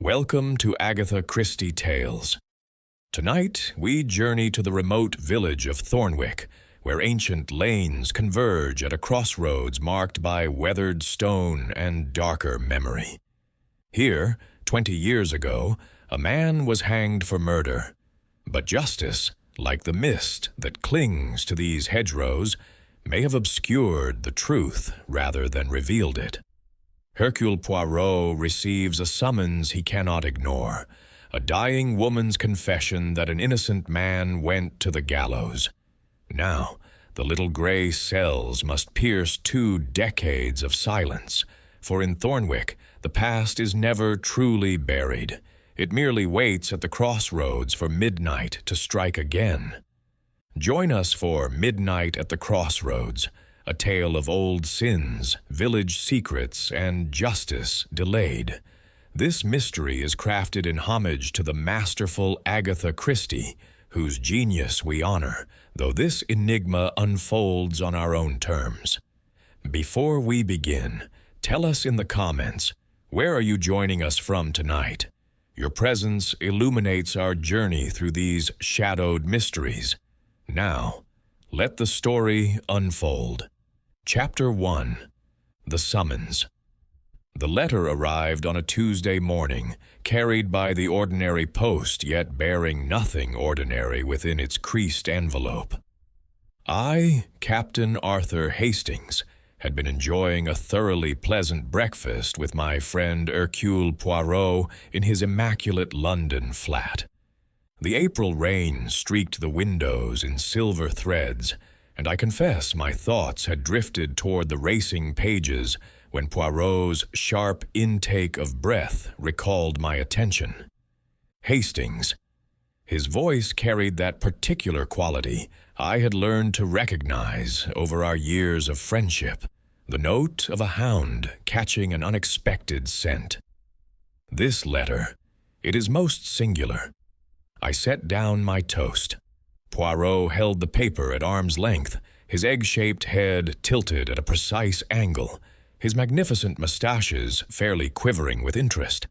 Welcome to Agatha Christie Tales. Tonight, we journey to the remote village of Thornwick, where ancient lanes converge at a crossroads marked by weathered stone and darker memory. Here, 20 years ago, a man was hanged for murder. But justice, like the mist that clings to these hedgerows, may have obscured the truth rather than revealed it. Hercule Poirot receives a summons he cannot ignore, a dying woman's confession that an innocent man went to the gallows. Now, the little gray cells must pierce 2 decades of silence, for in Thornwick, the past is never truly buried. It merely waits at the crossroads for midnight to strike again. Join us for Midnight at the Crossroads, a tale of old sins, village secrets, and justice delayed. This mystery is crafted in homage to the masterful Agatha Christie, whose genius we honor, though this enigma unfolds on our own terms. Before we begin, tell us in the comments, where are you joining us from tonight? Your presence illuminates our journey through these shadowed mysteries. Now, let the story unfold. Chapter 1. The Summons. The letter arrived on a Tuesday morning, carried by the ordinary post, yet bearing nothing ordinary within its creased envelope. I, Captain Arthur Hastings, had been enjoying a thoroughly pleasant breakfast with my friend Hercule Poirot in his immaculate London flat. The April rain streaked the windows in silver threads, and I confess my thoughts had drifted toward the racing pages when Poirot's sharp intake of breath recalled my attention. Hastings. His voice carried that particular quality I had learned to recognize over our years of friendship, the note of a hound catching an unexpected scent. This letter, it is most singular. I set down my toast. Poirot held the paper at arm's length, his egg-shaped head tilted at a precise angle, his magnificent mustaches fairly quivering with interest.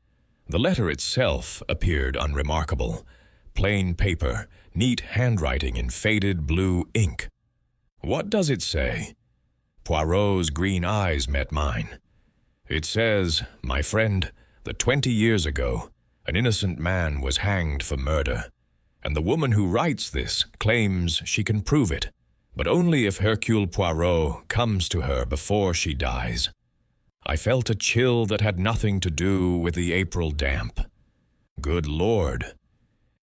The letter itself appeared unremarkable. Plain paper, neat handwriting in faded blue ink. What does it say? Poirot's green eyes met mine. It says, my friend, that 20 years ago, an innocent man was hanged for murder. And the woman who writes this claims she can prove it, but only if Hercule Poirot comes to her before she dies. I felt a chill that had nothing to do with the April damp. Good Lord.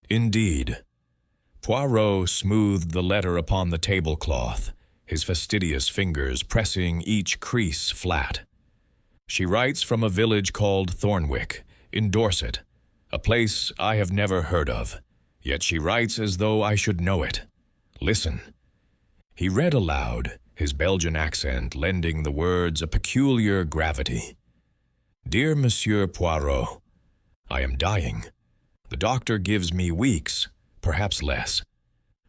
Indeed. Poirot smoothed the letter upon the tablecloth, his fastidious fingers pressing each crease flat. She writes from a village called Thornwick, in Dorset, a place I have never heard of. Yet she writes as though I should know it. Listen. He read aloud, his Belgian accent lending the words a peculiar gravity. Dear Monsieur Poirot, I am dying. The doctor gives me weeks, perhaps less.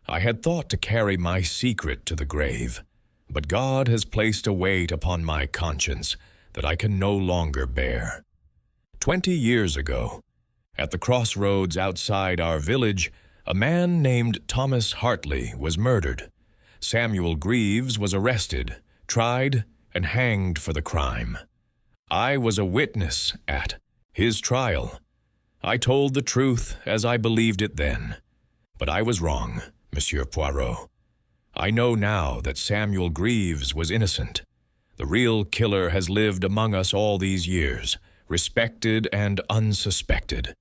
I had thought to carry my secret to the grave, but God has placed a weight upon my conscience that I can no longer bear. 20 years ago, at the crossroads outside our village, a man named Thomas Hartley was murdered. Samuel Greaves was arrested, tried, and hanged for the crime. I was a witness at his trial. I told the truth as I believed it then. But I was wrong, Monsieur Poirot. I know now that Samuel Greaves was innocent. The real killer has lived among us all these years, respected and unsuspected.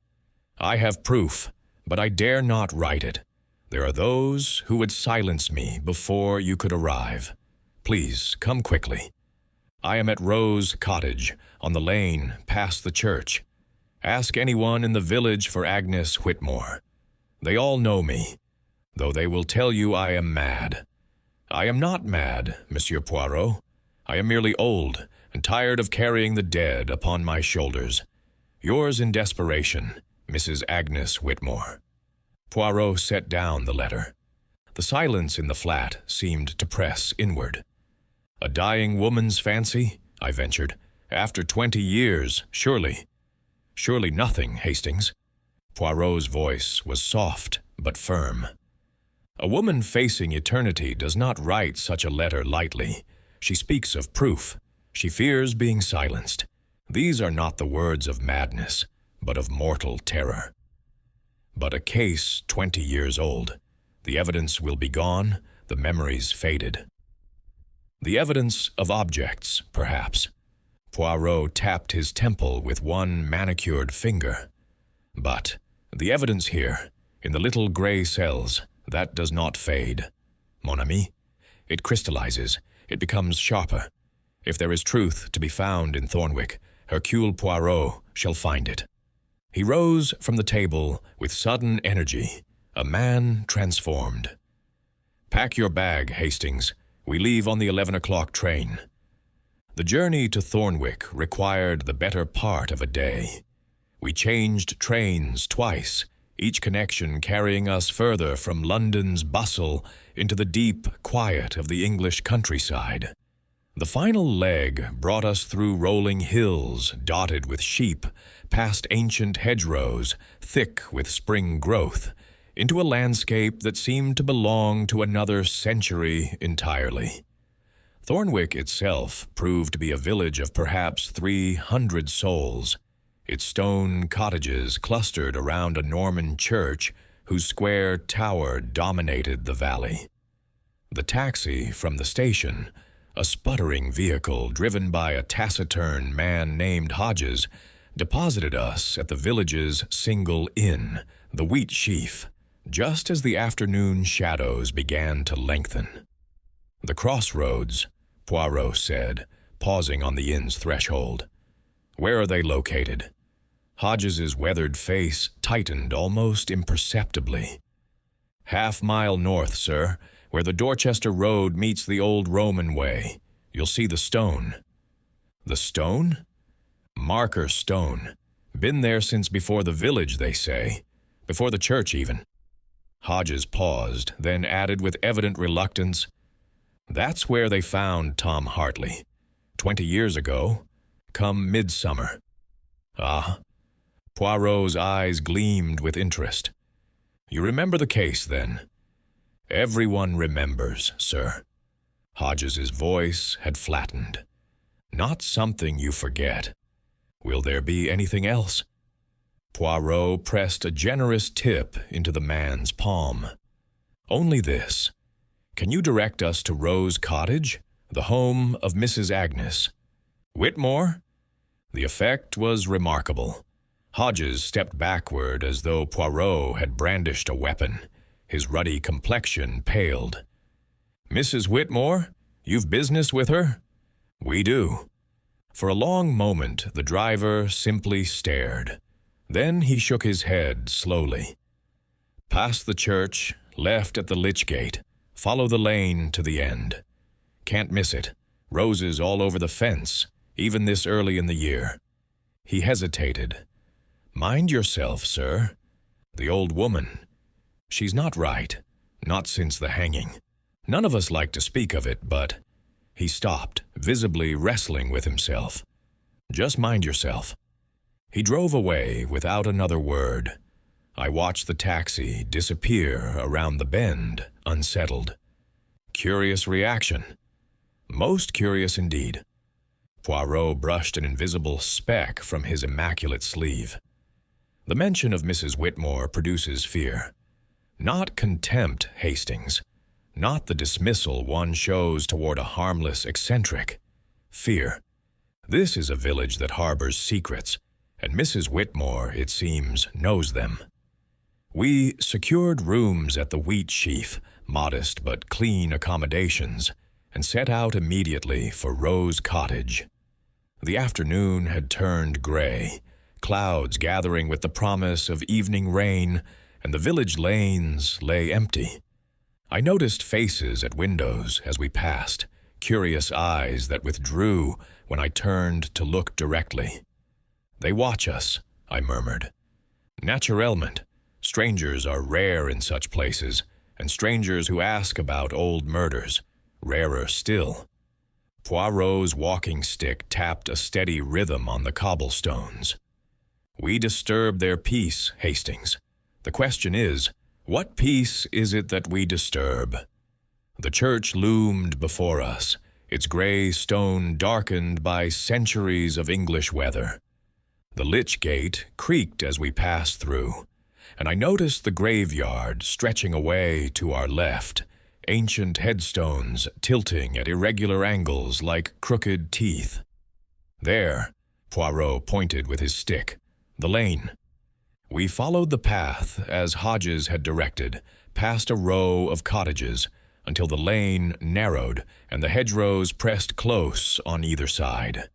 I have proof, but I dare not write it. There are those who would silence me before you could arrive. Please, come quickly. I am at Rose Cottage, on the lane past the church. Ask anyone in the village for Agnes Whitmore. They all know me, though they will tell you I am mad. I am not mad, Monsieur Poirot. I am merely old and tired of carrying the dead upon my shoulders. Yours in desperation, Mrs. Agnes Whitmore. Poirot set down the letter. The silence in the flat seemed to press inward. A dying woman's fancy, I ventured. After 20 years, surely. Surely nothing, Hastings. Poirot's voice was soft but firm. A woman facing eternity does not write such a letter lightly. She speaks of proof. She fears being silenced. These are not the words of madness, but of mortal terror. But a case 20 years old. The evidence will be gone, the memories faded. The evidence of objects, perhaps. Poirot tapped his temple with one manicured finger. But the evidence here, in the little gray cells, that does not fade. Mon ami, it crystallizes, it becomes sharper. If there is truth to be found in Thornwick, Hercule Poirot shall find it. He rose from the table with sudden energy, a man transformed. Pack your bag, Hastings. We leave on the 11 o'clock train. The journey to Thornwick required the better part of a day. We changed trains twice, each connection carrying us further from London's bustle into the deep quiet of the English countryside. The final leg brought us through rolling hills dotted with sheep, past ancient hedgerows thick with spring growth, into a landscape that seemed to belong to another century entirely. Thornwick itself proved to be a village of perhaps 300 souls, its stone cottages clustered around a Norman church whose square tower dominated the valley. The taxi from the station, a sputtering vehicle driven by a taciturn man named Hodges, deposited us at the village's single inn, the Wheat Sheaf, just as the afternoon shadows began to lengthen. The Crossroads, Poirot said, pausing on the inn's threshold. Where are they located? Hodges's weathered face tightened almost imperceptibly. Half-mile north, sir, where the Dorchester Road meets the old Roman way. You'll see the stone. The stone? Marker Stone. Been there since before the village, they say. Before the church, even. Hodges paused, then added with evident reluctance, That's where they found Tom Hartley. 20 years ago, come midsummer. Ah. Poirot's eyes gleamed with interest. You remember the case, then? Everyone remembers, sir. Hodges's voice had flattened. Not something you forget. Will there be anything else? Poirot pressed a generous tip into the man's palm. Only this. Can you direct us to Rose Cottage, the home of Mrs. Agnes Whitmore? The effect was remarkable. Hodges stepped backward as though Poirot had brandished a weapon. His ruddy complexion paled. Mrs. Whitmore? You've business with her? We do. For a long moment, the driver simply stared. Then he shook his head slowly. Past the church, left at the Lich Gate. Follow the lane to the end. Can't miss it. Roses all over the fence, even this early in the year. He hesitated. Mind yourself, sir. The old woman. She's not right. Not since the hanging. None of us like to speak of it, but... He stopped, visibly wrestling with himself. Just mind yourself. He drove away without another word. I watched the taxi disappear around the bend, unsettled. Curious reaction. Most curious indeed. Poirot brushed an invisible speck from his immaculate sleeve. The mention of Mrs. Whitmore produces fear. Not contempt, Hastings. Not the dismissal one shows toward a harmless eccentric. Fear. This is a village that harbors secrets, and Mrs. Whitmore, it seems, knows them. We secured rooms at the Wheat Sheaf, modest but clean accommodations, and set out immediately for Rose Cottage. The afternoon had turned gray, clouds gathering with the promise of evening rain, and the village lanes lay empty. I noticed faces at windows as we passed, curious eyes that withdrew when I turned to look directly. They watch us, I murmured. Naturellement, strangers are rare in such places, and strangers who ask about old murders, rarer still. Poirot's walking stick tapped a steady rhythm on the cobblestones. We disturb their peace, Hastings. The question is, what peace is it that we disturb? The church loomed before us, its gray stone darkened by centuries of English weather. The lych gate creaked as we passed through, and I noticed the graveyard stretching away to our left, ancient headstones tilting at irregular angles like crooked teeth. There, Poirot pointed with his stick, the lane. We followed the path, as Hodges had directed, past a row of cottages, until the lane narrowed and the hedgerows pressed close on either side.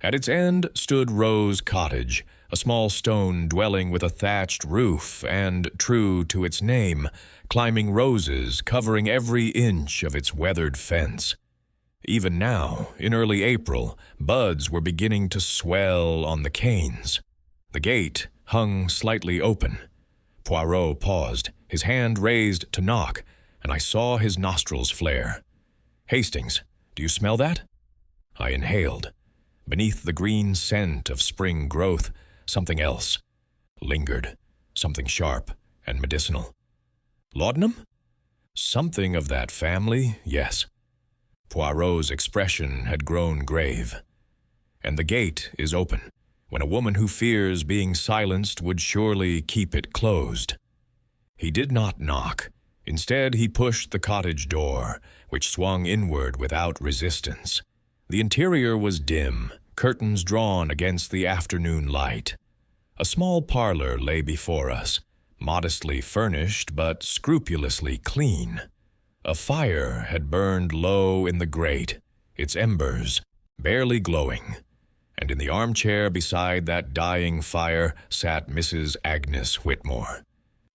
At its end stood Rose Cottage, a small stone dwelling with a thatched roof and, true to its name, climbing roses covering every inch of its weathered fence. Even now, in early April, buds were beginning to swell on the canes. The gate hung slightly open. Poirot paused, his hand raised to knock, and I saw his nostrils flare. "Hastings, do you smell that?" I inhaled. Beneath the green scent of spring growth, something else lingered, something sharp and medicinal. Laudanum? Something of that family, yes. Poirot's expression had grown grave. "And the gate is open, when a woman who fears being silenced would surely keep it closed." He did not knock. Instead, he pushed the cottage door, which swung inward without resistance. The interior was dim, curtains drawn against the afternoon light. A small parlor lay before us, modestly furnished but scrupulously clean. A fire had burned low in the grate, its embers barely glowing, and in the armchair beside that dying fire sat Mrs. Agnes Whitmore.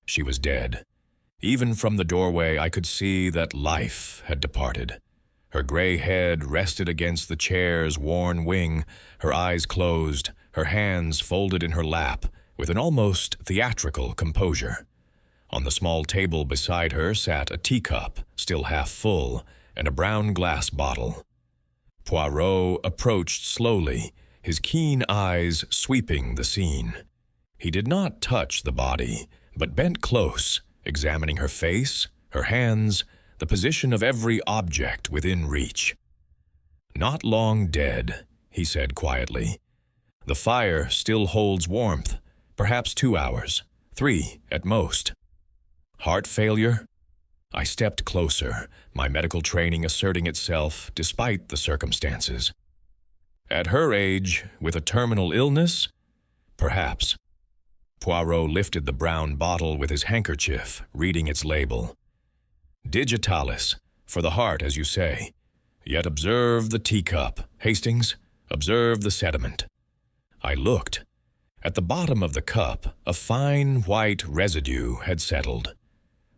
She was dead. Even from the doorway I could see that life had departed. Her gray head rested against the chair's worn wing, her eyes closed, her hands folded in her lap with an almost theatrical composure. On the small table beside her sat a teacup, still half full, and a brown glass bottle. Poirot approached slowly, his keen eyes sweeping the scene. He did not touch the body, but bent close, examining her face, her hands, the position of every object within reach. "Not long dead," he said quietly. "The fire still holds warmth, perhaps 2 hours, 3 at most." "Heart failure?" I stepped closer, my medical training asserting itself despite the circumstances. "At her age, with a terminal illness? Perhaps." Poirot lifted the brown bottle with his handkerchief, reading its label. "Digitalis, for the heart, as you say. Yet observe the teacup, Hastings, observe the sediment." I looked. At the bottom of the cup, a fine white residue had settled.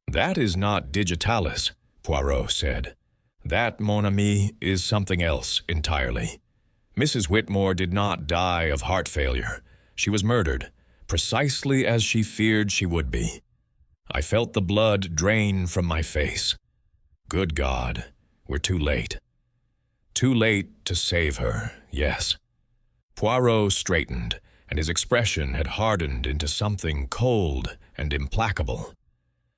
"That is not digitalis," Poirot said. "That, mon ami, is something else entirely. Mrs. Whitmore did not die of heart failure. She was murdered, precisely as she feared she would be." I felt the blood drain from my face. Good God, we're too late. Too late to save her, yes. Poirot straightened, and his expression had hardened into something cold and implacable.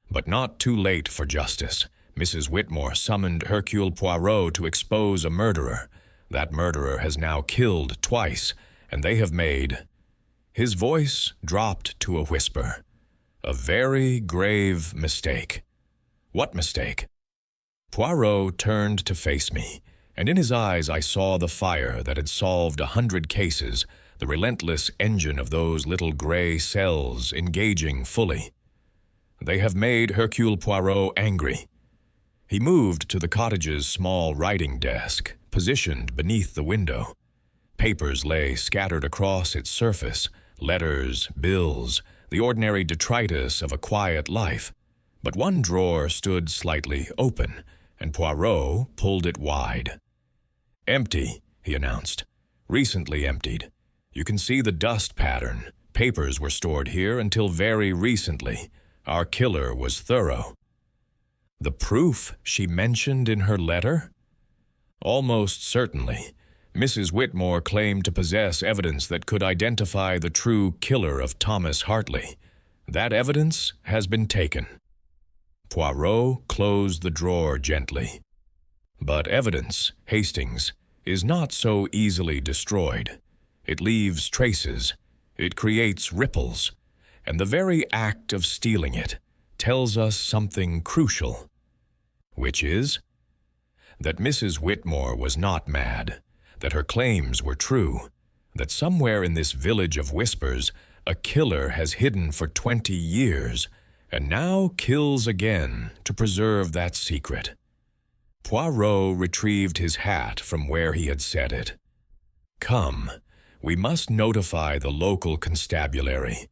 But not too late for justice. Mrs. Whitmore summoned Hercule Poirot to expose a murderer. That murderer has now killed twice, and they have made... His voice dropped to a whisper. "A very grave mistake." "What mistake?" Poirot turned to face me, and in his eyes I saw the fire that had solved 100 cases, the relentless engine of those little gray cells engaging fully. "They have made Hercule Poirot angry." He moved to the cottage's small writing desk, positioned beneath the window. Papers lay scattered across its surface, letters, bills, the ordinary detritus of a quiet life. But one drawer stood slightly open, and Poirot pulled it wide. "Empty," he announced. "Recently emptied. You can see the dust pattern. Papers were stored here until very recently. Our killer was thorough." "The proof she mentioned in her letter?" "Almost certainly. Mrs. Whitmore claimed to possess evidence that could identify the true killer of Thomas Hartley. That evidence has been taken. Poirot closed the drawer gently. But evidence, Hastings, is not so easily destroyed. It leaves traces. It creates ripples. And the very act of stealing it tells us something crucial, which is that Mrs. Whitmore was not mad, that her claims were true, that somewhere in this village of whispers a killer has hidden for 20 years and now kills again to preserve that secret. Poirot retrieved his hat from where he had set it. Come, we must notify the local constabulary.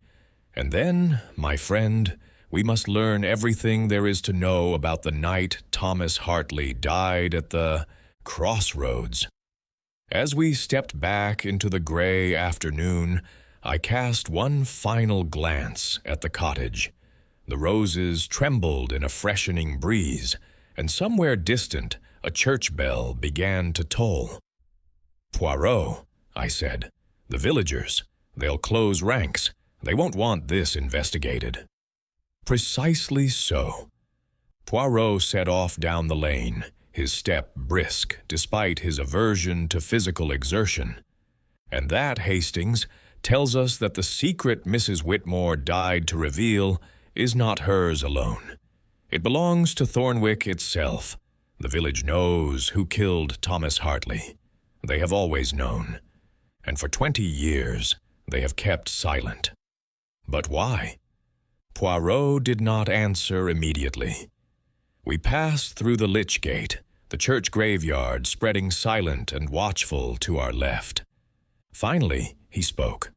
And then, my friend, we must learn everything there is to know about the night Thomas Hartley died at the Crossroads. As we stepped back into the gray afternoon, I cast one final glance at the cottage. The roses trembled in a freshening breeze, and somewhere distant a church bell began to toll. "Poirot," I said, "the villagers, they'll close ranks. They won't want this investigated." Precisely so. Poirot set off down the lane, his step brisk despite his aversion to physical exertion. And that, Hastings, tells us that the secret Mrs. Whitmore died to reveal is not hers alone. It belongs to Thornwick itself. The village knows who killed Thomas Hartley. They have always known. And for 20 years, they have kept silent. But why? Poirot did not answer immediately. We passed through the Lich Gate, the church graveyard spreading silent and watchful to our left. Finally, he spoke.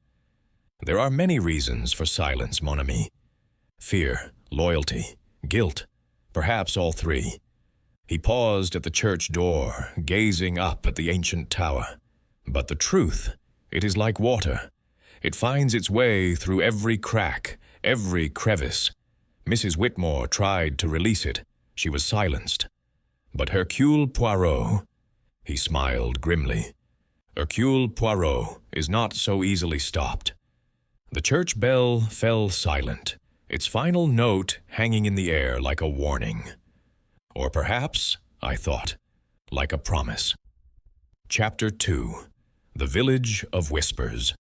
"There are many reasons for silence, mon ami. Fear, loyalty, guilt, perhaps all three." He paused at the church door, gazing up at the ancient tower. "But the truth, it is like water. It finds its way through every crack, every crevice. Mrs. Whitmore tried to release it. She was silenced. But Hercule Poirot," he smiled grimly, "Hercule Poirot is not so easily stopped." The church bell fell silent, its final note hanging in the air like a warning. Or perhaps, I thought, like a promise. Chapter 2. The Village of Whispers.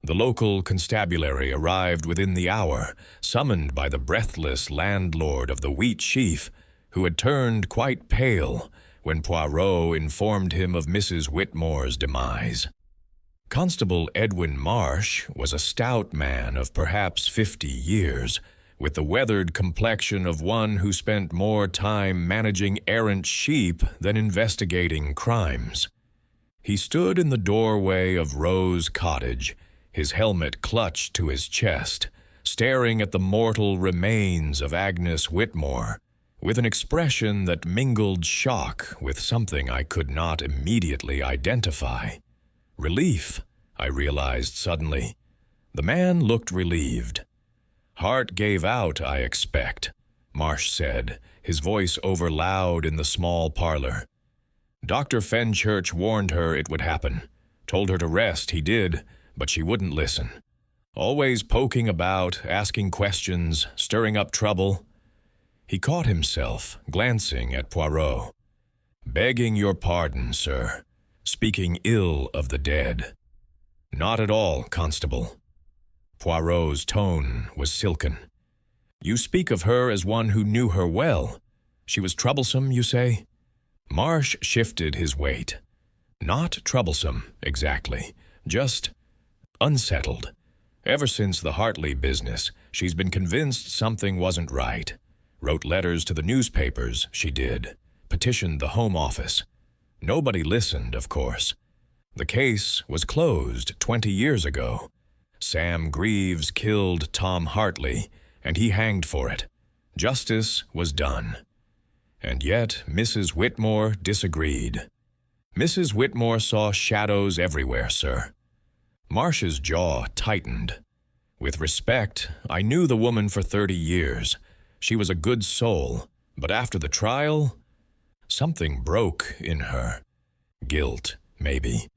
The local constabulary arrived within the hour, summoned by the breathless landlord of the Wheat Sheaf, who had turned quite pale when Poirot informed him of Mrs. Whitmore's demise. Constable Edwin Marsh was a stout man of perhaps 50 years, with the weathered complexion of one who spent more time managing errant sheep than investigating crimes. He stood in the doorway of Rose Cottage, his helmet clutched to his chest, staring at the mortal remains of Agnes Whitmore, with an expression that mingled shock with something I could not immediately identify. Relief, I realized suddenly. The man looked relieved. "Heart gave out, I expect," Marsh said, his voice overloud in the small parlor. "Dr. Fenchurch warned her it would happen. Told her to rest, he did, but she wouldn't listen. Always poking about, asking questions, stirring up trouble." He caught himself, glancing at Poirot. "Begging your pardon, sir. Speaking ill of the dead." "Not at all, Constable." Poirot's tone was silken. "You speak of her as one who knew her well. She was troublesome, you say?" Marsh shifted his weight. "Not troublesome, exactly. Just unsettled. Ever since the Hartley business, she's been convinced something wasn't right. Wrote letters to the newspapers, she did. Petitioned the Home Office. Nobody listened, of course. The case was closed 20 years ago. Sam Greaves killed Tom Hartley, and he hanged for it. Justice was done. And yet Mrs. Whitmore disagreed. Mrs. Whitmore saw shadows everywhere, sir." Marsh's jaw tightened. With respect, I knew the woman for 30 years. She was a good soul, but after the trial, something broke in her. Guilt, maybe.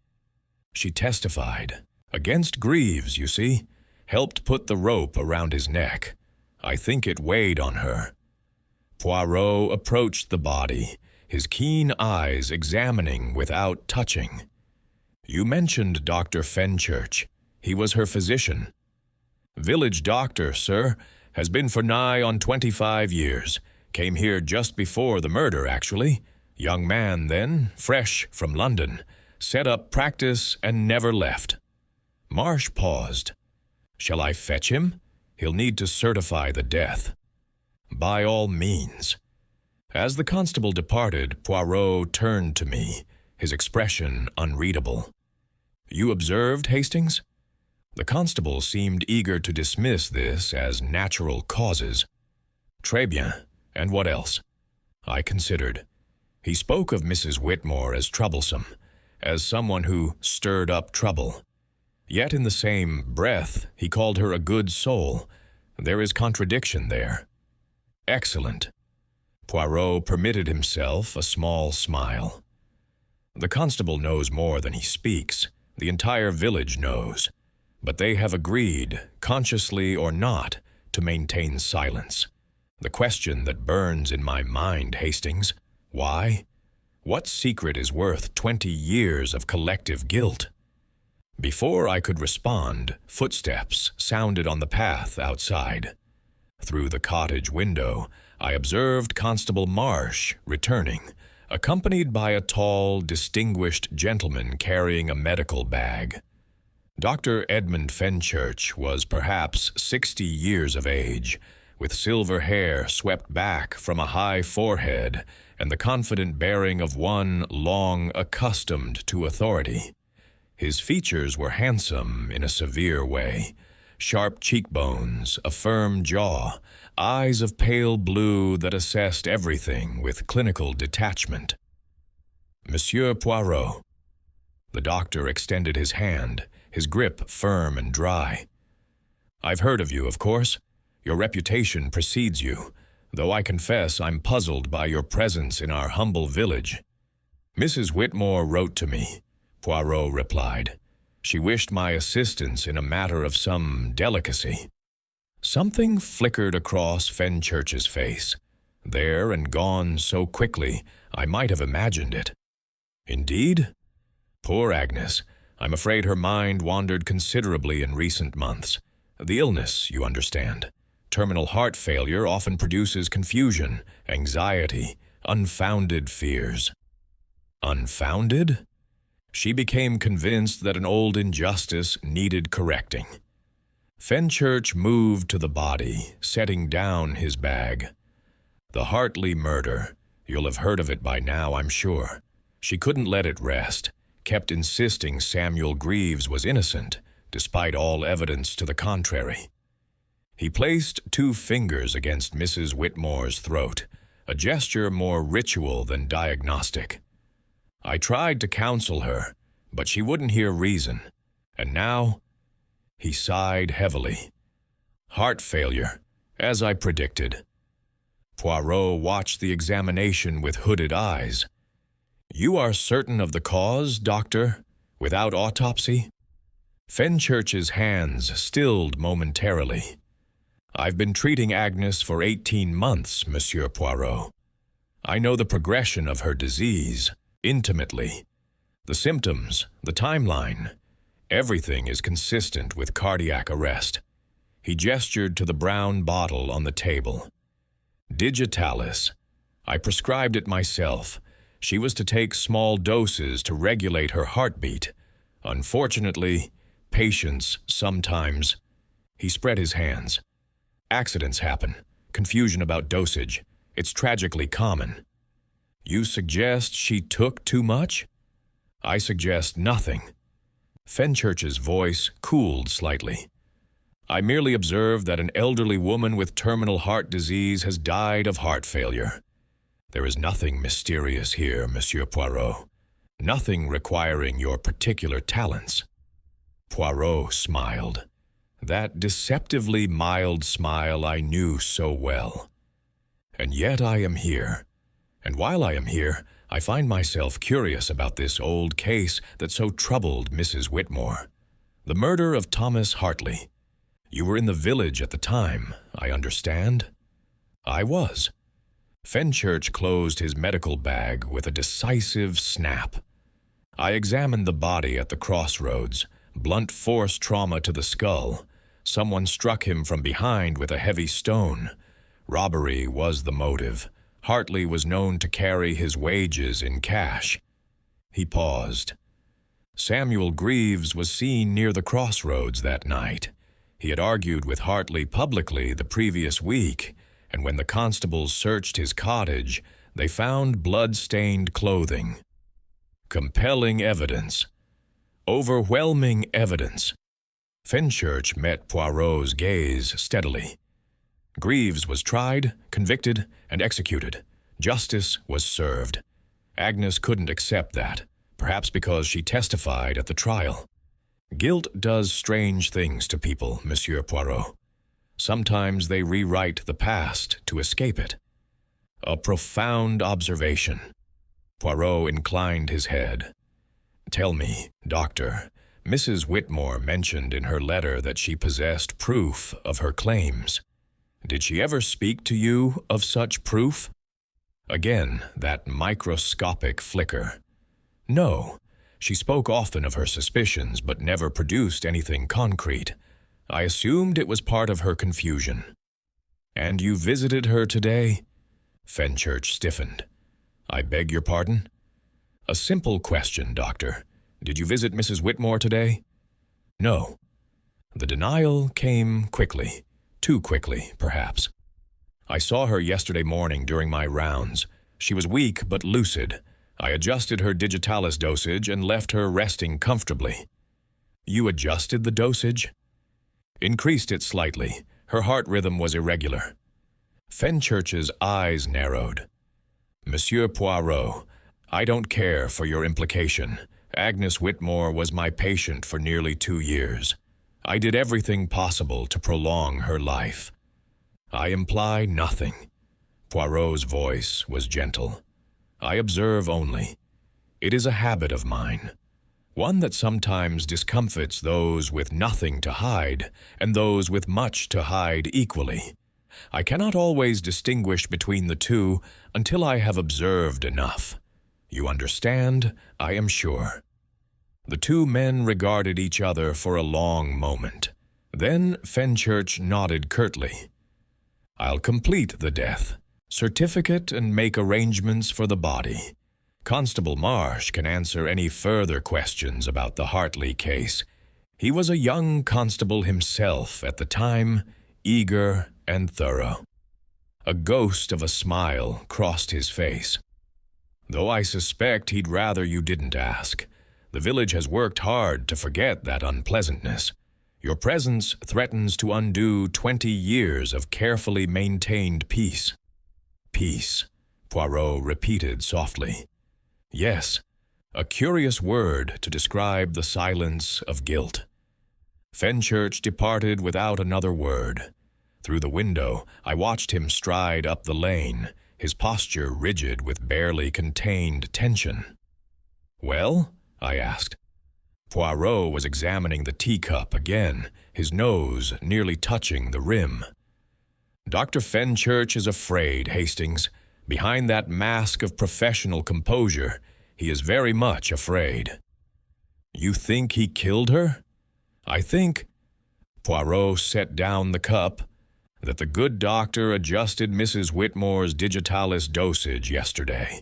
She testified. Against Greaves, you see. Helped put the rope around his neck. I think it weighed on her. Poirot approached the body, his keen eyes examining without touching. You mentioned Dr. Fenchurch. He was her physician. Village doctor, sir. Has been for nigh on 25 years. Came here just before the murder, actually. Young man then, fresh from London. Set up practice and never left. Marsh paused. Shall I fetch him? He'll need to certify the death. By all means. As the constable departed, Poirot turned to me, his expression unreadable. You observed, Hastings? The constable seemed eager to dismiss this as natural causes. Très bien. And what else? I considered. He spoke of Mrs. Whitmore as troublesome, as someone who stirred up trouble. Yet in the same breath, he called her a good soul. There is contradiction there. Excellent. Poirot permitted himself a small smile. The constable knows more than he speaks. The entire village knows. But they have agreed, consciously or not, to maintain silence. The question that burns in my mind, Hastings, why? What secret is worth 20 years of collective guilt? Before I could respond, footsteps sounded on the path outside. Through the cottage window, I observed Constable Marsh returning, accompanied by a tall, distinguished gentleman carrying a medical bag. Dr. Edmund Fenchurch was perhaps 60 years of age, with silver hair swept back from a high forehead and the confident bearing of one long accustomed to authority. His features were handsome in a severe way, sharp cheekbones, a firm jaw, eyes of pale blue that assessed everything with clinical detachment. Monsieur Poirot. The doctor extended his hand, his grip firm and dry. I've heard of you, of course. Your reputation precedes you, though I confess I'm puzzled by your presence in our humble village. Mrs. Whitmore wrote to me, Poirot replied. She wished my assistance in a matter of some delicacy. Something flickered across Fenchurch's face. There and gone so quickly, I might have imagined it. Indeed? Poor Agnes. I'm afraid her mind wandered considerably in recent months. The illness, you understand. Terminal heart failure often produces confusion, anxiety, unfounded fears. Unfounded? She became convinced that an old injustice needed correcting. Fenchurch moved to the body, setting down his bag. The Hartley murder. You'll have heard of it by now, I'm sure. She couldn't let it rest, kept insisting Samuel Greaves was innocent, despite all evidence to the contrary. He placed 2 fingers against Mrs. Whitmore's throat, a gesture more ritual than diagnostic. I tried to counsel her, but she wouldn't hear reason. And now, he sighed heavily. Heart failure, as I predicted. Poirot watched the examination with hooded eyes. You are certain of the cause, doctor, without autopsy? Fenchurch's hands stilled momentarily. I've been treating Agnes for 18 months, Monsieur Poirot. I know the progression of her disease, intimately. The symptoms, the timeline, everything is consistent with cardiac arrest. He gestured to the brown bottle on the table. Digitalis. I prescribed it myself. She was to take small doses to regulate her heartbeat. Unfortunately, patients sometimes... He spread his hands. Accidents happen. Confusion about dosage. It's tragically common. You suggest she took too much? I suggest nothing. Fenchurch's voice cooled slightly. I merely observed that an elderly woman with terminal heart disease has died of heart failure. There is nothing mysterious here, Monsieur Poirot. Nothing requiring your particular talents. Poirot smiled. That deceptively mild smile I knew so well. And yet I am here. And while I am here, I find myself curious about this old case that so troubled Mrs. Whitmore. The murder of Thomas Hartley. You were in the village at the time, I understand. I was. Fenchurch closed his medical bag with a decisive snap. I examined the body at the crossroads. Blunt force trauma to the skull. Someone struck him from behind with a heavy stone. Robbery was the motive. Hartley was known to carry his wages in cash. He paused. Samuel Greaves was seen near the crossroads that night. He had argued with Hartley publicly the previous week, and when the constables searched his cottage, they found blood-stained clothing. Compelling evidence. Overwhelming evidence. Fenchurch met Poirot's gaze steadily. Greaves was tried, convicted, and executed. Justice was served. Agnes couldn't accept that, perhaps because she testified at the trial. Guilt does strange things to people, Monsieur Poirot. Sometimes they rewrite the past to escape it. A profound observation. Poirot inclined his head. Tell me, Doctor, Mrs. Whitmore mentioned in her letter that she possessed proof of her claims. Did she ever speak to you of such proof? Again, that microscopic flicker. No, she spoke often of her suspicions but never produced anything concrete. I assumed it was part of her confusion. And you visited her today? Fenchurch stiffened. I beg your pardon? A simple question, Doctor. Did you visit Mrs. Whitmore today? No. The denial came quickly. Too quickly, perhaps. I saw her yesterday morning during my rounds. She was weak but lucid. I adjusted her digitalis dosage and left her resting comfortably. You adjusted the dosage? Increased it slightly. Her heart rhythm was irregular. Fenchurch's eyes narrowed. Monsieur Poirot, I don't care for your implication. Agnes Whitmore was my patient for nearly 2 years. I did everything possible to prolong her life. I imply nothing. Poirot's voice was gentle. I observe only. It is a habit of mine, one that sometimes discomfits those with nothing to hide and those with much to hide equally. I cannot always distinguish between the two until I have observed enough. You understand, I am sure. The two men regarded each other for a long moment. Then Fenchurch nodded curtly. I'll complete the death, certificate, and make arrangements for the body. Constable Marsh can answer any further questions about the Hartley case. He was a young constable himself at the time, eager and thorough. A ghost of a smile crossed his face. Though I suspect he'd rather you didn't ask. The village has worked hard to forget that unpleasantness. Your presence threatens to undo 20 years of carefully maintained peace. Peace, Poirot repeated softly. Yes, a curious word to describe the silence of guilt. Fenchurch departed without another word. Through the window, I watched him stride up the lane, his posture rigid with barely contained tension. Well? I asked. Poirot was examining the teacup again, his nose nearly touching the rim. Dr. Fenchurch is afraid, Hastings. Behind that mask of professional composure, he is very much afraid. You think he killed her? I think, Poirot set down the cup, that the good doctor adjusted Mrs. Whitmore's digitalis dosage yesterday.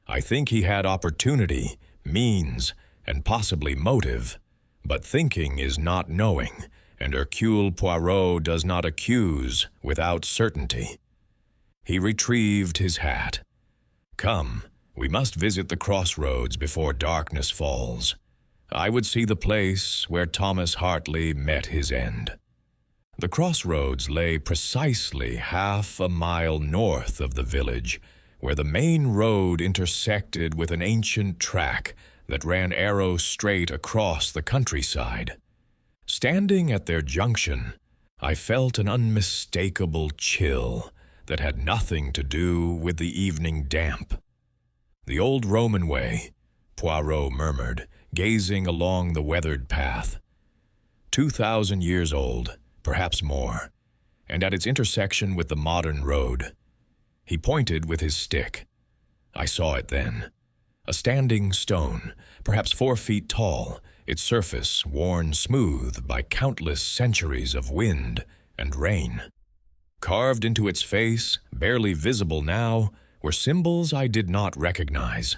I think he had opportunity, means, and possibly motive, but thinking is not knowing, and Hercule Poirot does not accuse without certainty. He retrieved his hat. Come, we must visit the crossroads before darkness falls. I would see the place where Thomas Hartley met his end. The crossroads lay precisely half a mile north of the village, where the main road intersected with an ancient track that ran arrow straight across the countryside. Standing at their junction, I felt an unmistakable chill that had nothing to do with the evening damp. The old Roman way, Poirot murmured, gazing along the weathered path. 2,000 years old, perhaps more, and at its intersection with the modern road. He pointed with his stick. I saw it then. A standing stone, perhaps 4 feet tall, its surface worn smooth by countless centuries of wind and rain. Carved into its face, barely visible now, were symbols I did not recognize.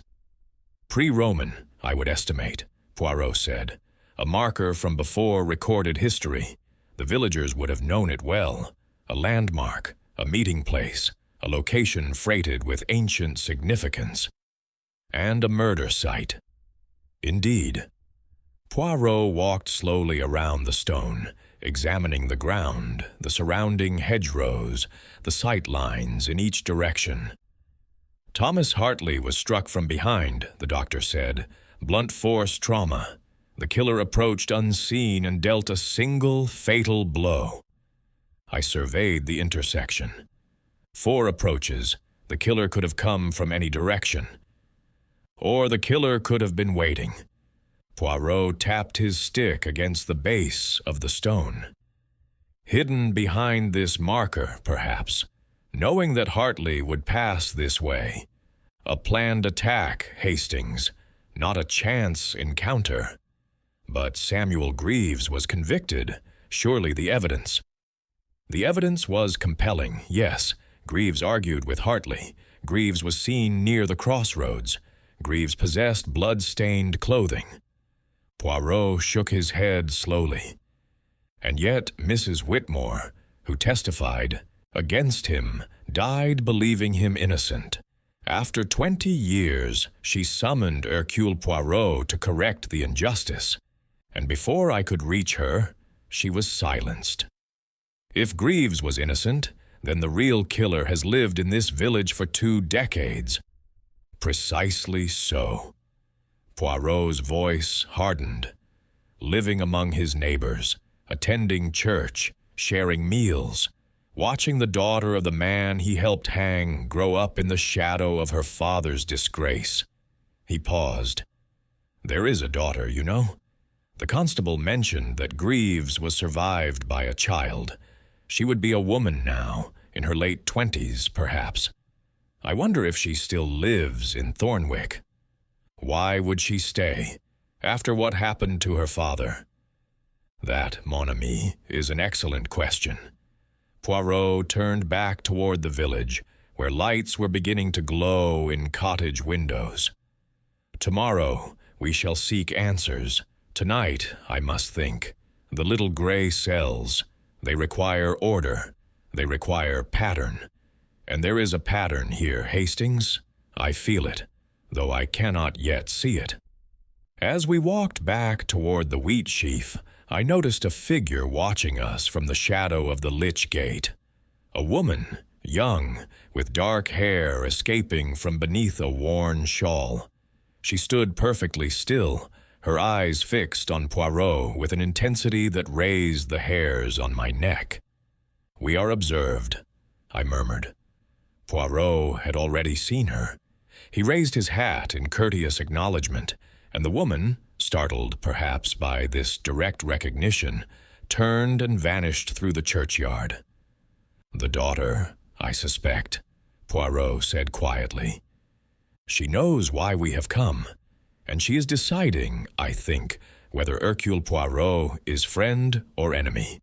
Pre-Roman, I would estimate, Poirot said. A marker from before recorded history. The villagers would have known it well. A landmark, a meeting place, a location freighted with ancient significance. And a murder site. Indeed. Poirot walked slowly around the stone, examining the ground, the surrounding hedgerows, the sight lines in each direction. Thomas Hartley was struck from behind, the doctor said. Blunt force trauma. The killer approached unseen and dealt a single fatal blow. I surveyed the intersection. 4 approaches. The killer could have come from any direction. Or the killer could have been waiting. Poirot tapped his stick against the base of the stone. Hidden behind this marker, perhaps, knowing that Hartley would pass this way. A planned attack, Hastings, not a chance encounter. But Samuel Greaves was convicted, surely the evidence. The evidence was compelling, yes. Greaves argued with Hartley. Greaves was seen near the Crossroads. Greaves possessed blood-stained clothing. Poirot shook his head slowly. And yet Mrs. Whitmore, who testified against him, died believing him innocent. After 20 years, she summoned Hercule Poirot to correct the injustice, and before I could reach her, she was silenced. If Greaves was innocent, then the real killer has lived in this village for 2 decades. Precisely so. Poirot's voice hardened. Living among his neighbors, attending church, sharing meals, watching the daughter of the man he helped hang grow up in the shadow of her father's disgrace. He paused. There is a daughter, you know. The constable mentioned that Greaves was survived by a child. She would be a woman now, in her late 20s, perhaps. I wonder if she still lives in Thornwick. Why would she stay, after what happened to her father? That, mon ami, is an excellent question. Poirot turned back toward the village, where lights were beginning to glow in cottage windows. Tomorrow we shall seek answers. Tonight, I must think. The little gray cells, they require order. They require pattern. And there is a pattern here, Hastings. I feel it, though I cannot yet see it. As we walked back toward the wheat sheaf, I noticed a figure watching us from the shadow of the lich gate. A woman, young, with dark hair escaping from beneath a worn shawl. She stood perfectly still, her eyes fixed on Poirot with an intensity that raised the hairs on my neck. We are observed, I murmured. Poirot had already seen her. He raised his hat in courteous acknowledgement, and the woman, startled perhaps by this direct recognition, turned and vanished through the churchyard. The daughter, I suspect, Poirot said quietly. She knows why we have come, and she is deciding, I think, whether Hercule Poirot is friend or enemy.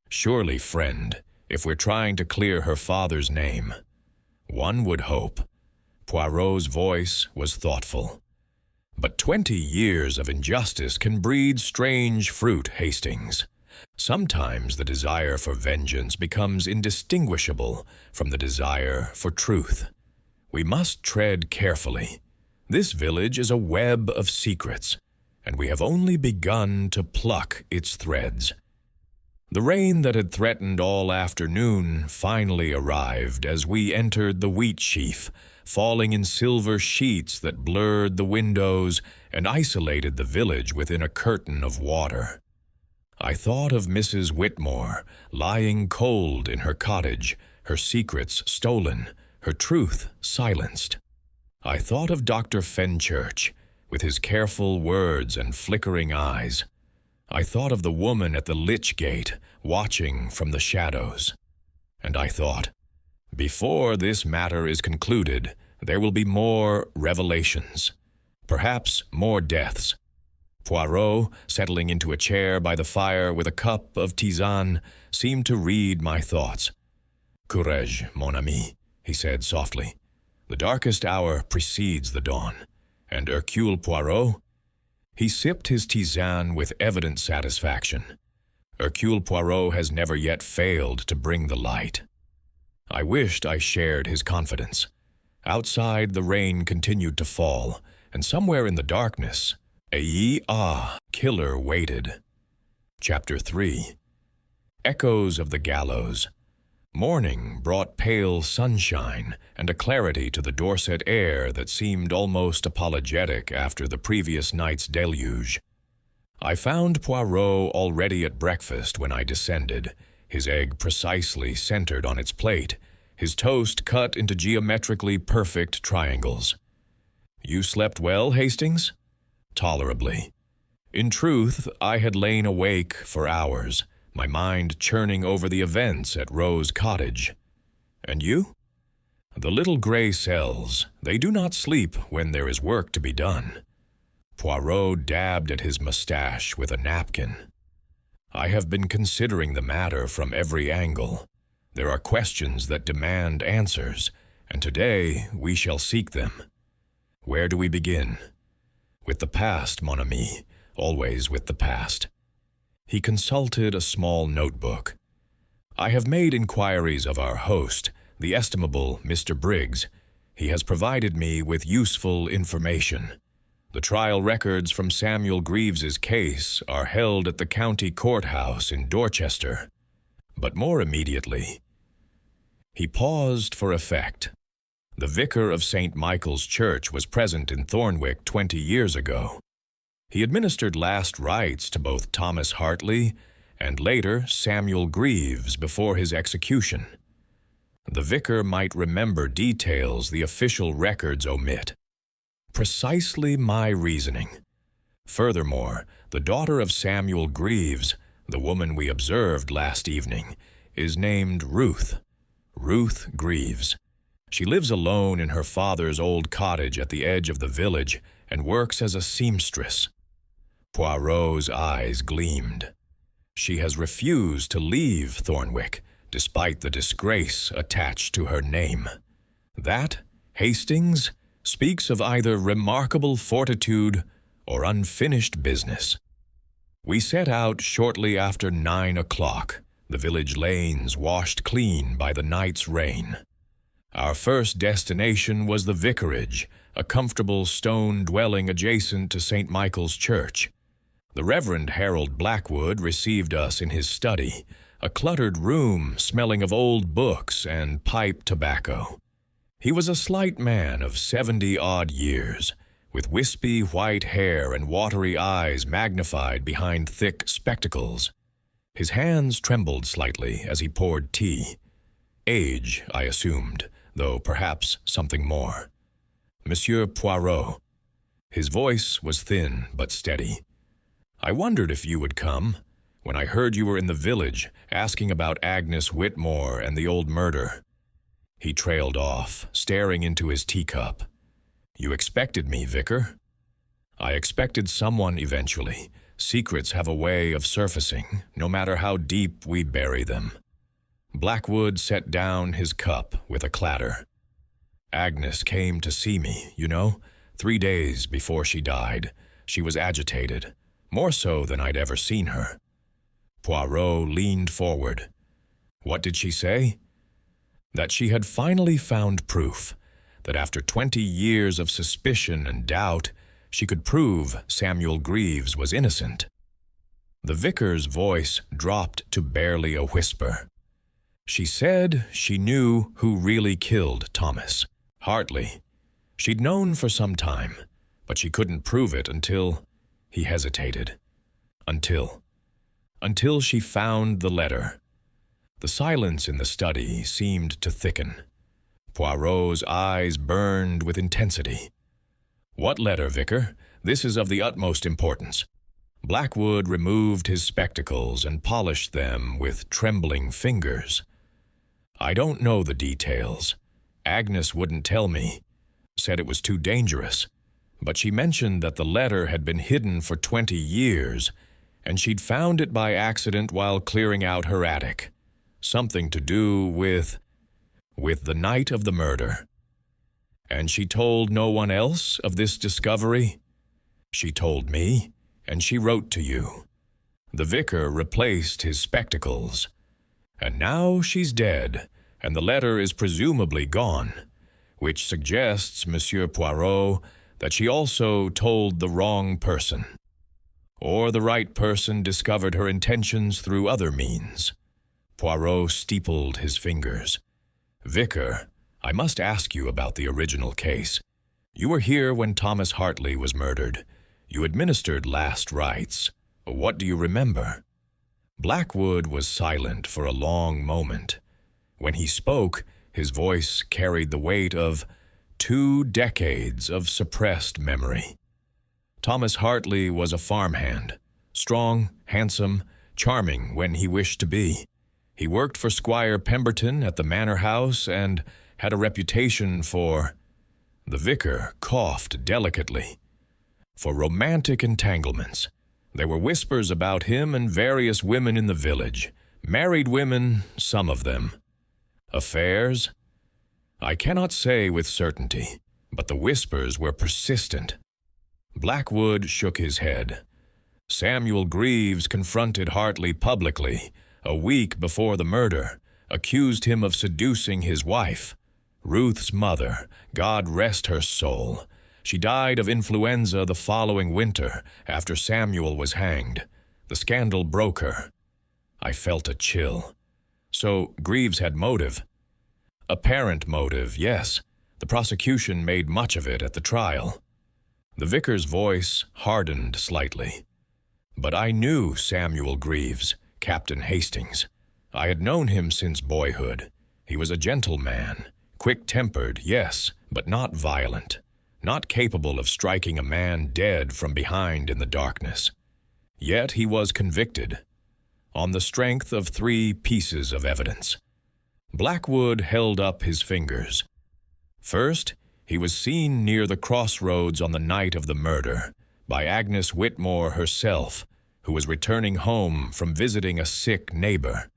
Surely friend, if we're trying to clear her father's name. One would hope. Poirot's voice was thoughtful. But 20 years of injustice can breed strange fruit, Hastings. Sometimes the desire for vengeance becomes indistinguishable from the desire for truth. We must tread carefully. This village is a web of secrets, and we have only begun to pluck its threads. The rain that had threatened all afternoon finally arrived as we entered the wheat sheaf, falling in silver sheets that blurred the windows and isolated the village within a curtain of water. I thought of Mrs. Whitmore, lying cold in her cottage, her secrets stolen, her truth silenced. I thought of Dr. Fenchurch, with his careful words and flickering eyes. I thought of the woman at the lich gate, watching from the shadows. And I thought, before this matter is concluded, there will be more revelations, perhaps more deaths. Poirot, settling into a chair by the fire with a cup of tisane, seemed to read my thoughts. "Courage, mon ami," he said softly. "The darkest hour precedes the dawn. And Hercule Poirot?" He sipped his tisane with evident satisfaction. Hercule Poirot has never yet failed to bring the light. I wished I shared his confidence. Outside, the rain continued to fall, and somewhere in the darkness, a killer waited. Chapter 3. Echoes of the Gallows. Morning brought pale sunshine and a clarity to the Dorset air that seemed almost apologetic after the previous night's deluge. I found Poirot already at breakfast when I descended, his egg precisely centered on its plate, his toast cut into geometrically perfect triangles. "You slept well, Hastings?" "Tolerably." In truth, I had lain awake for hours, my mind churning over the events at Rose Cottage. "And you?" "The little gray cells, they do not sleep when there is work to be done." Poirot dabbed at his mustache with a napkin. "I have been considering the matter from every angle. There are questions that demand answers, and today we shall seek them. Where do we begin?" "With the past, mon ami, always with the past." He consulted a small notebook. "I have made inquiries of our host, the estimable Mr. Briggs. He has provided me with useful information. The trial records from Samuel Greaves's case are held at the county courthouse in Dorchester. But more immediately—" He paused for effect. The vicar of St. Michael's Church was present in Thornwick 20 years ago. He administered last rites to both Thomas Hartley and later Samuel Greaves before his execution. The vicar might remember details the official records omit. Precisely my reasoning. Furthermore, the daughter of Samuel Greaves, the woman we observed last evening, is named Ruth Greaves. She lives alone in her father's old cottage at the edge of the village and works as a seamstress. Poirot's eyes gleamed. She has refused to leave Thornwick, despite the disgrace attached to her name. That, Hastings, speaks of either remarkable fortitude or unfinished business. We set out shortly after 9 o'clock, the village lanes washed clean by the night's rain. Our first destination was the vicarage, a comfortable stone dwelling adjacent to St. Michael's Church. The Reverend Harold Blackwood received us in his study, a cluttered room smelling of old books and pipe tobacco. He was a slight man of 70-odd years, with wispy white hair and watery eyes magnified behind thick spectacles. His hands trembled slightly as he poured tea. Age, I assumed, though perhaps something more. "Monsieur Poirot." His voice was thin but steady. "I wondered if you would come, when I heard you were in the village asking about Agnes Whitmore and the old murder." He trailed off, staring into his teacup. "You expected me, Vicar?" "I expected someone eventually. Secrets have a way of surfacing, no matter how deep we bury them." Blackwood set down his cup with a clatter. "Agnes came to see me, 3 days before she died. She was agitated, more so than I'd ever seen her." Poirot leaned forward. "What did she say?" "That she had finally found proof, that after 20 years of suspicion and doubt, she could prove Samuel Greaves was innocent." The vicar's voice dropped to barely a whisper. "She said she knew who really killed Thomas Hartley. She'd known for some time, but she couldn't prove it until—" He hesitated. Until she found the letter." The silence in the study seemed to thicken. Poirot's eyes burned with intensity. "What letter, Vicar? This is of the utmost importance." Blackwood removed his spectacles and polished them with trembling fingers. "I don't know the details. Agnes wouldn't tell me. Said it was too dangerous. But she mentioned that the letter had been hidden for 20 years, and she'd found it by accident while clearing out her attic. Something to do with the night of the murder." "And she told no one else of this discovery?" "She told me, and she wrote to you." The vicar replaced his spectacles. "And now she's dead, and the letter is presumably gone, which suggests, Monsieur Poirot, that she also told the wrong person. Or the right person discovered her intentions through other means." Poirot steepled his fingers. "Vicar, I must ask you about the original case. You were here when Thomas Hartley was murdered. You administered last rites. What do you remember?" Blackwood was silent for a long moment. When he spoke, his voice carried the weight of 2 decades of suppressed memory. Thomas Hartley was a farmhand, strong, handsome, charming when he wished to be. He worked for Squire Pemberton at the manor house and had a reputation for— The vicar coughed delicately. "For romantic entanglements. There were whispers about him and various women in the village. Married women, some of them. Affairs? I cannot say with certainty, but the whispers were persistent." Blackwood shook his head. "Samuel Greaves confronted Hartley publicly, a week before the murder, accused him of seducing his wife. Ruth's mother, God rest her soul. She died of influenza the following winter, after Samuel was hanged. The scandal broke her." I felt a chill. "So Greaves had motive?" "Apparent motive, yes. The prosecution made much of it at the trial." The vicar's voice hardened slightly. "But I knew Samuel Greaves, Captain Hastings. I had known him since boyhood. He was a gentleman, quick-tempered, yes, but not violent, not capable of striking a man dead from behind in the darkness. Yet he was convicted, on the strength of 3 pieces of evidence." Blackwood held up his fingers. "First, he was seen near the Crossroads on the night of the murder by Agnes Whitmore herself, who was returning home from visiting a sick neighbor.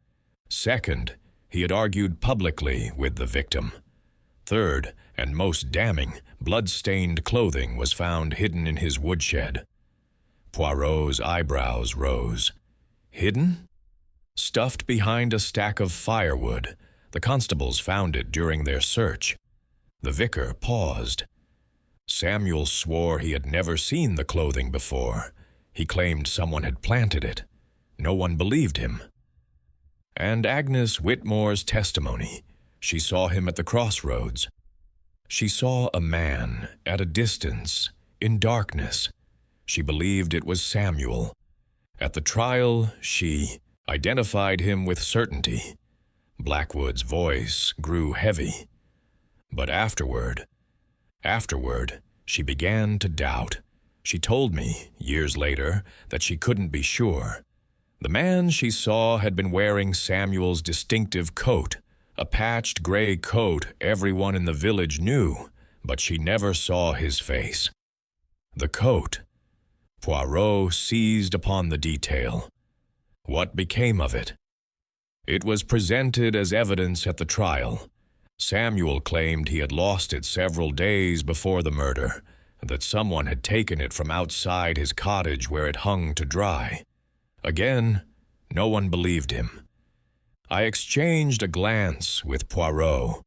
Second, he had argued publicly with the victim. Third, and most damning, blood-stained clothing was found hidden in his woodshed." Poirot's eyebrows rose. "Hidden?" "Stuffed behind a stack of firewood. The constables found it during their search." The vicar paused. Samuel swore he had never seen the clothing before. He claimed someone had planted it. No one believed him. "And Agnes Whitmore's testimony. She saw him at the Crossroads. She saw a man, at a distance, in darkness. She believed it was Samuel. At the trial, she identified him with certainty." Blackwood's voice grew heavy. "But afterward, she began to doubt. She told me, years later, that she couldn't be sure. The man she saw had been wearing Samuel's distinctive coat, a patched gray coat everyone in the village knew, but she never saw his face. The coat." Poirot seized upon the detail. "What became of it?" "It was presented as evidence at the trial. Samuel claimed he had lost it several days before the murder, that someone had taken it from outside his cottage where it hung to dry. Again, no one believed him." I exchanged a glance with Poirot.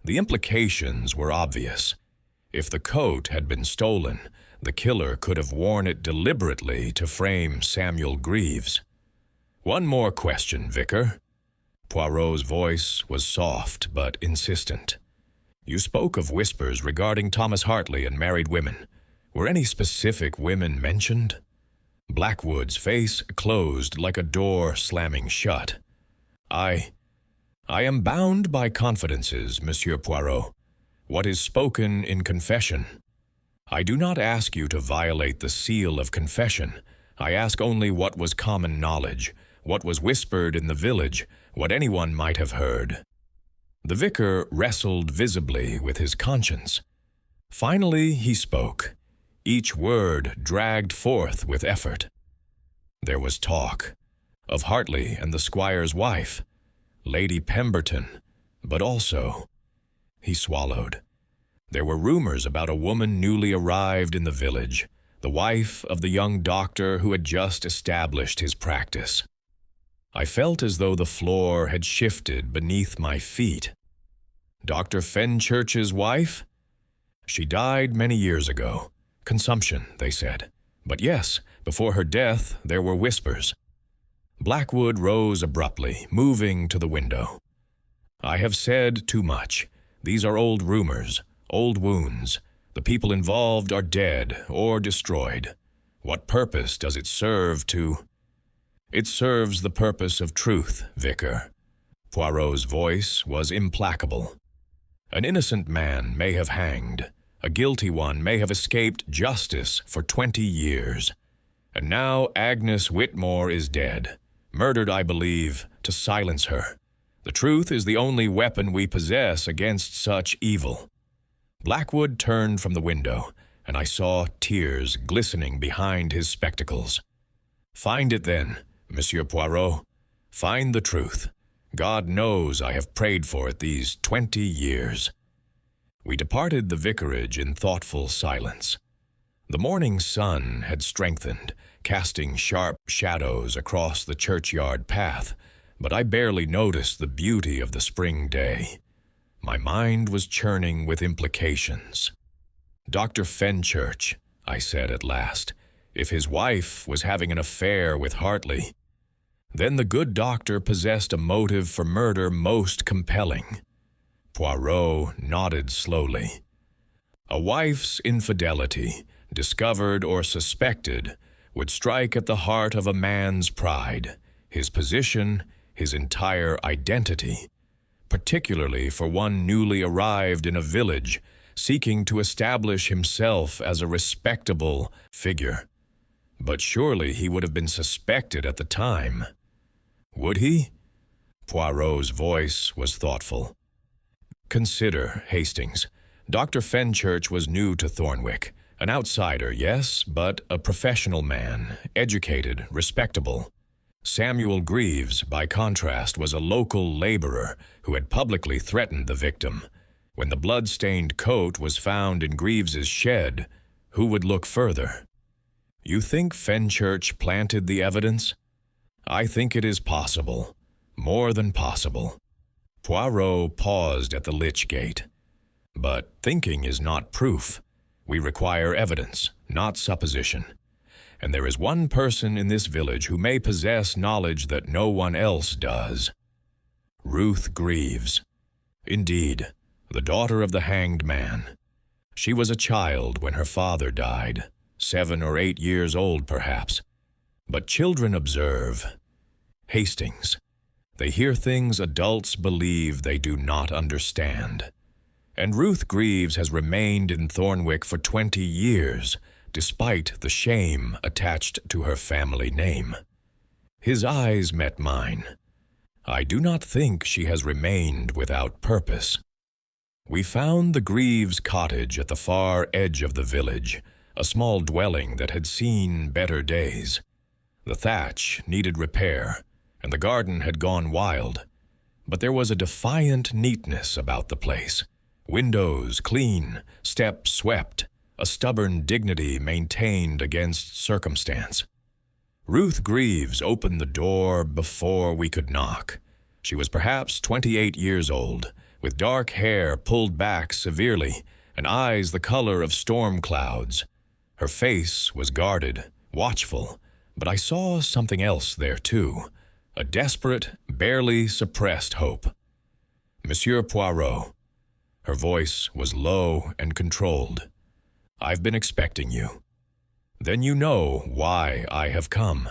The implications were obvious. If the coat had been stolen, the killer could have worn it deliberately to frame Samuel Greaves. "One more question, Vicar." Poirot's voice was soft but insistent. "You spoke of whispers regarding Thomas Hartley and married women. Were any specific women mentioned?" Blackwood's face closed like a door slamming shut. I am bound by confidences, Monsieur Poirot. What is spoken in confession. I do not ask you to violate the seal of confession. I ask only what was common knowledge, what was whispered in the village, what anyone might have heard. The vicar wrestled visibly with his conscience. Finally he spoke, each word dragged forth with effort. There was talk of Hartley and the squire's wife, Lady Pemberton, but also, he swallowed. There were rumors about a woman newly arrived in the village, the wife of the young doctor who had just established his practice. I felt as though the floor had shifted beneath my feet. Dr. Fenchurch's wife? She died many years ago. Consumption, they said. But yes, before her death, there were whispers. Blackwood rose abruptly, moving to the window. I have said too much. These are old rumors, old wounds. The people involved are dead or destroyed. What purpose does it serve to... It serves the purpose of truth, Vicar. Poirot's voice was implacable. An innocent man may have hanged. A guilty one may have escaped justice for 20 years. And now Agnes Whitmore is dead. Murdered, I believe, to silence her. The truth is the only weapon we possess against such evil. Blackwood turned from the window, and I saw tears glistening behind his spectacles. Find it then, Monsieur Poirot. Find the truth. God knows I have prayed for it these 20 years. We departed the vicarage in thoughtful silence. The morning sun had strengthened, casting sharp shadows across the churchyard path, but I barely noticed the beauty of the spring day. My mind was churning with implications. Dr. Fenchurch, I said at last, if his wife was having an affair with Hartley, then the good doctor possessed a motive for murder most compelling. Poirot nodded slowly. A wife's infidelity, discovered or suspected, would strike at the heart of a man's pride, his position, his entire identity, particularly for one newly arrived in a village, seeking to establish himself as a respectable figure. But surely he would have been suspected at the time. Would he? Poirot's voice was thoughtful. Consider, Hastings. Dr. Fenchurch was new to Thornwick. An outsider, yes, but a professional man, educated, respectable. Samuel Greaves, by contrast, was a local laborer who had publicly threatened the victim. When the blood-stained coat was found in Greaves's shed, who would look further? You think Fenchurch planted the evidence? I think it is possible, more than possible. Poirot paused at the lich gate. But thinking is not proof. We require evidence, not supposition. And there is one person in this village who may possess knowledge that no one else does. Ruth Greaves. Indeed, the daughter of the hanged man. She was a child when her father died, 7 or 8 years old perhaps. But children observe. Hastings. They hear things adults believe they do not understand. And Ruth Greaves has remained in Thornwick for 20 years, despite the shame attached to her family name. His eyes met mine. I do not think she has remained without purpose. We found the Greaves cottage at the far edge of the village, a small dwelling that had seen better days. The thatch needed repair, and the garden had gone wild. But there was a defiant neatness about the place. Windows clean, steps swept, a stubborn dignity maintained against circumstance. Ruth Greaves opened the door before we could knock. She was perhaps 28 years old, with dark hair pulled back severely and eyes the color of storm clouds. Her face was guarded, watchful, but I saw something else there too, a desperate, barely suppressed hope. Monsieur Poirot. Her voice was low and controlled. I've been expecting you. Then you know why I have come.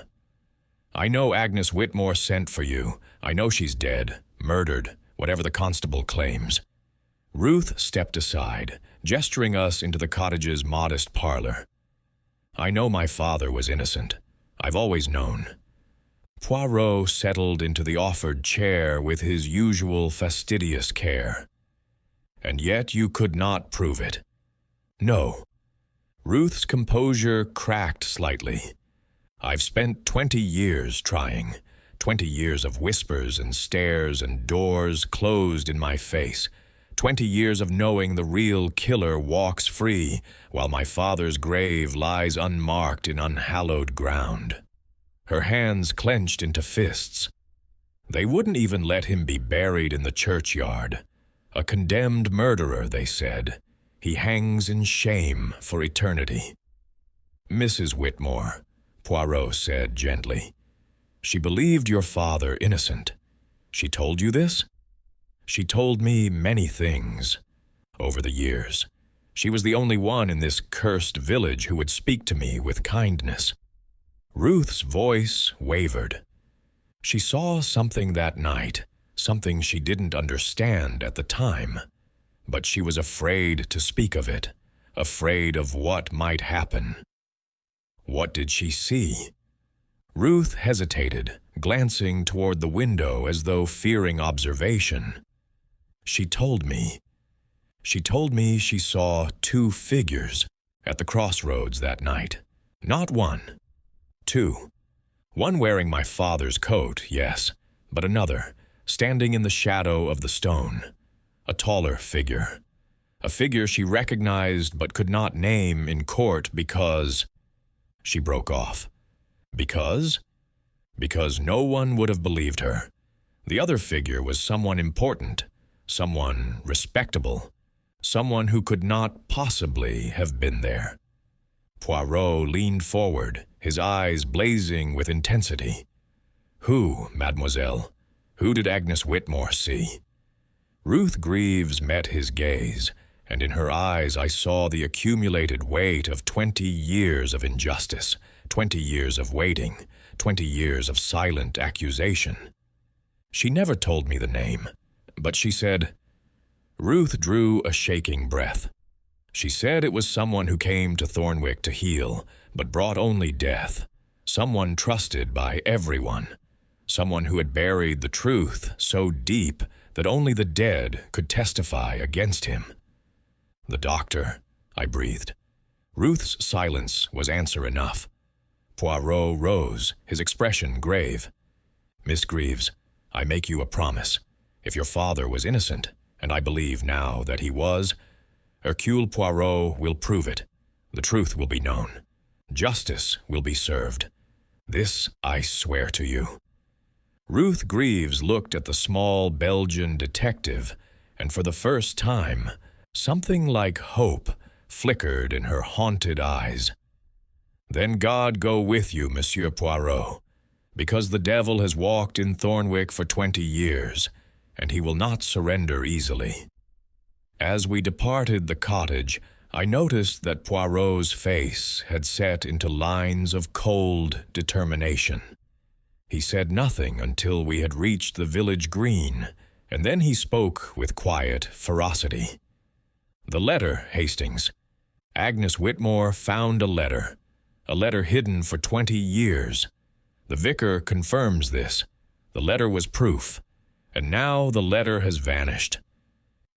I know Agnes Whitmore sent for you. I know she's dead, murdered, whatever the constable claims. Ruth stepped aside, gesturing us into the cottage's modest parlor. I know my father was innocent. I've always known. Poirot settled into the offered chair with his usual fastidious care. And yet you could not prove it. No. Ruth's composure cracked slightly. I've spent 20 years trying, 20 years of whispers and stares and doors closed in my face, 20 years of knowing the real killer walks free while my father's grave lies unmarked in unhallowed ground. Her hands clenched into fists. They wouldn't even let him be buried in the churchyard. A condemned murderer, they said. He hangs in shame for eternity. Mrs. Whitmore, Poirot said gently, she believed your father innocent. She told you this? She told me many things. Over the years, she was the only one in this cursed village who would speak to me with kindness. Ruth's voice wavered. She saw something that night, something she didn't understand at the time. But she was afraid to speak of it, afraid of what might happen. What did she see? Ruth hesitated, glancing toward the window as though fearing observation. She told me she saw 2 figures at the crossroads that night. Not 1, 2. One wearing my father's coat, yes, but another, standing in the shadow of the stone. A taller figure. A figure she recognized but could not name in court because... She broke off. Because? Because no one would have believed her. The other figure was someone important, someone respectable, someone who could not possibly have been there. Poirot leaned forward, his eyes blazing with intensity. Who, mademoiselle? Who did Agnes Whitmore see? Ruth Greaves met his gaze, and in her eyes I saw the accumulated weight of 20 years of injustice, 20 years of waiting, 20 years of silent accusation. She never told me the name, but she said... Ruth drew a shaking breath. She said it was someone who came to Thornwick to heal, but brought only death. Someone trusted by everyone. Someone who had buried the truth so deep that only the dead could testify against him. The doctor, I breathed. Ruth's silence was answer enough. Poirot rose, his expression grave. Miss Greaves, I make you a promise. If your father was innocent, and I believe now that he was, Hercule Poirot will prove it. The truth will be known. Justice will be served. This I swear to you. Ruth Greaves looked at the small Belgian detective, and for the first time, something like hope flickered in her haunted eyes. Then God go with you, Monsieur Poirot, because the devil has walked in Thornwick for 20 years, and he will not surrender easily. As we departed the cottage, I noticed that Poirot's face had set into lines of cold determination. He said nothing until we had reached the village green, and then he spoke with quiet ferocity. The letter, Hastings. Agnes Whitmore found a letter hidden for 20 years. The vicar confirms this. The letter was proof, and now the letter has vanished.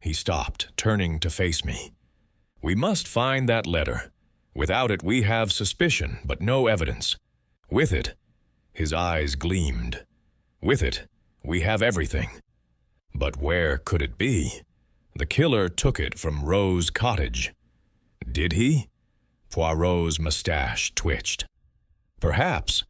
He stopped, turning to face me. We must find that letter. Without it we have suspicion, but no evidence. With it, his eyes gleamed. With it, we have everything. But where could it be? The killer took it from Rose Cottage. Did he? Poirot's mustache twitched. Perhaps.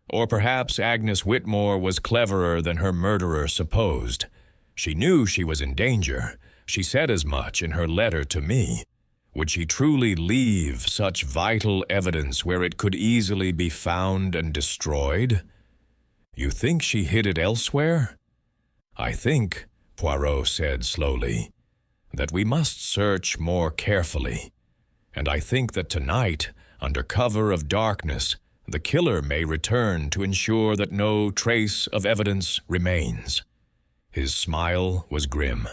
Or perhaps Agnes Whitmore was cleverer than her murderer supposed. She knew she was in danger. She said as much in her letter to me. Would she truly leave such vital evidence where it could easily be found and destroyed? You think she hid it elsewhere? I think, Poirot said slowly, that we must search more carefully. And I think that tonight, under cover of darkness, the killer may return to ensure that no trace of evidence remains. His smile was grim.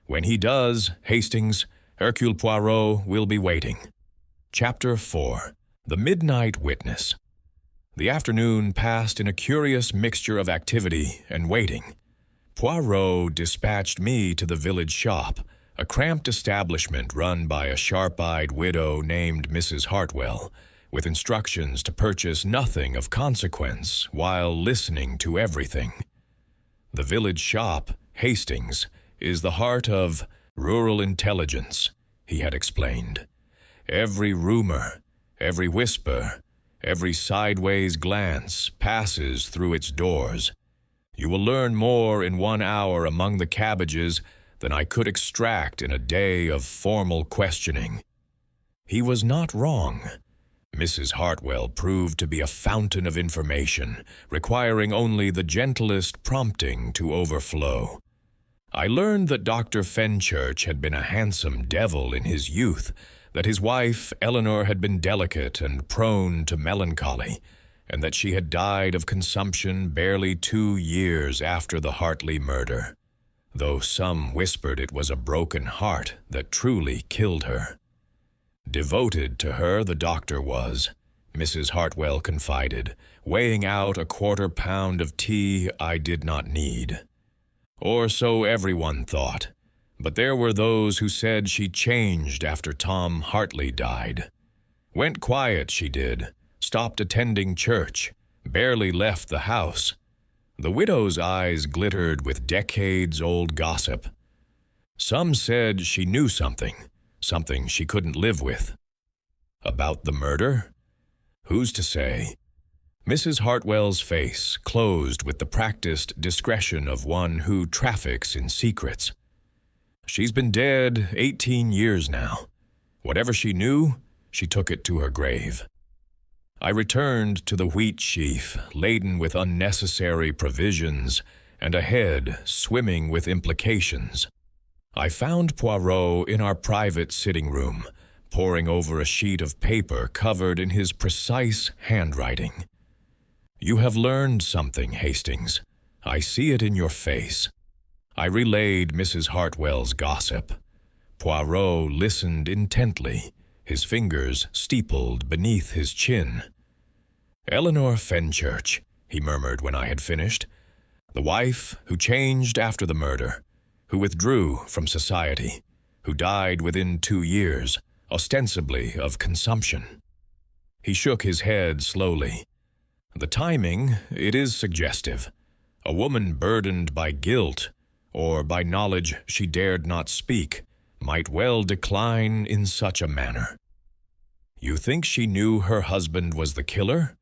"When he does, Hastings, Hercule Poirot will be waiting." Chapter 4. The Midnight Witness. The afternoon passed in a curious mixture of activity and waiting. Poirot dispatched me to the village shop, a cramped establishment run by a sharp-eyed widow named Mrs. Hartwell, with instructions to purchase nothing of consequence while listening to everything. The village shop, Hastings, is the heart of rural intelligence, he had explained. Every rumor, every whisper, every sideways glance passes through its doors. You will learn more in 1 hour among the cabbages than I could extract in a day of formal questioning. He was not wrong. Mrs. Hartwell proved to be a fountain of information, requiring only the gentlest prompting to overflow. I learned that Dr. Fenchurch had been a handsome devil in his youth, that his wife, Eleanor, had been delicate and prone to melancholy, and that she had died of consumption barely 2 years after the Hartley murder, though some whispered it was a broken heart that truly killed her. Devoted to her the doctor was, Mrs. Hartwell confided, weighing out a 1/4 pound of tea I did not need. Or so everyone thought, but there were those who said she changed after Tom Hartley died. Went quiet, she did, stopped attending church, barely left the house. The widow's eyes glittered with decades-old gossip. Some said she knew something she couldn't live with. About the murder? Who's to say? Mrs. Hartwell's face closed with the practiced discretion of one who traffics in secrets. She's been dead 18 years now. Whatever she knew, she took it to her grave. I returned to the wheat sheaf, laden with unnecessary provisions, and a head swimming with implications. I found Poirot in our private sitting room, poring over a sheet of paper covered in his precise handwriting. "You have learned something, Hastings. I see it in your face." I relayed Mrs. Hartwell's gossip. Poirot listened intently, his fingers steepled beneath his chin. "Eleanor Fenchurch," he murmured when I had finished. "The wife who changed after the murder, who withdrew from society, who died within 2 years, ostensibly of consumption." He shook his head slowly. "The timing, it is suggestive. A woman burdened by guilt, or by knowledge she dared not speak, might well decline in such a manner." "You think she knew her husband was the killer?"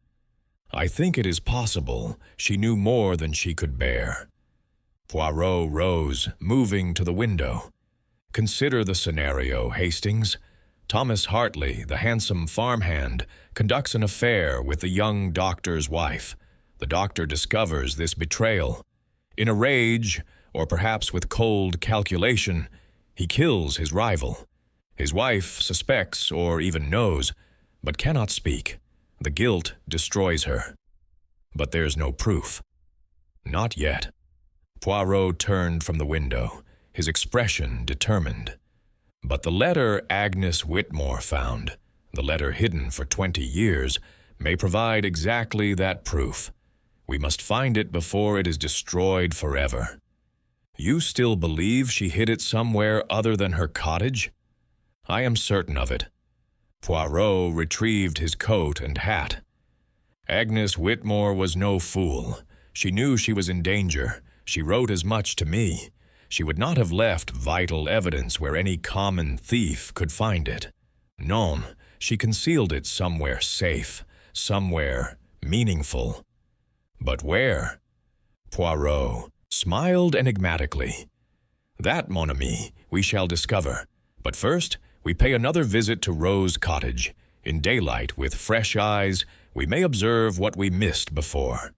"I think it is possible she knew more than she could bear." Poirot rose, moving to the window. "Consider the scenario, Hastings. Thomas Hartley, the handsome farmhand, conducts an affair with the young doctor's wife. The doctor discovers this betrayal. In a rage, or perhaps with cold calculation, he kills his rival. His wife suspects or even knows, but cannot speak. The guilt destroys her. But there's no proof." "Not yet." Poirot turned from the window, his expression determined. "But the letter Agnes Whitmore found, the letter hidden for 20 years, may provide exactly that proof. We must find it before it is destroyed forever." "You still believe she hid it somewhere other than her cottage?" "I am certain of it." Poirot retrieved his coat and hat. "Agnes Whitmore was no fool. She knew she was in danger. She wrote as much to me. She would not have left vital evidence where any common thief could find it. Non, she concealed it somewhere safe, somewhere meaningful. But where?" Poirot smiled enigmatically. "That, mon ami, we shall discover. But first, we pay another visit to Rose Cottage. In daylight, with fresh eyes, we may observe what we missed before."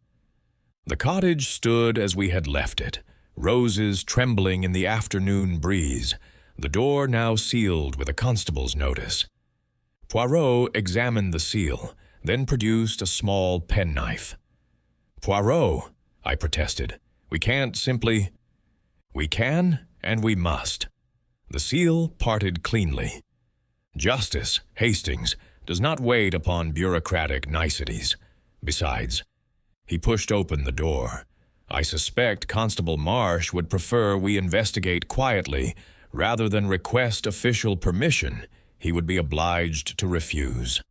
The cottage stood as we had left it, roses trembling in the afternoon breeze, the door now sealed with a constable's notice. Poirot examined the seal, then produced a small penknife. "Poirot," I protested, "we can't simply—" We can and we must. The seal parted cleanly. Justice, Hastings, does not wait upon bureaucratic niceties. Besides, he pushed open the door. I suspect Constable Marsh would prefer we investigate quietly rather than request official permission he would be obliged to refuse.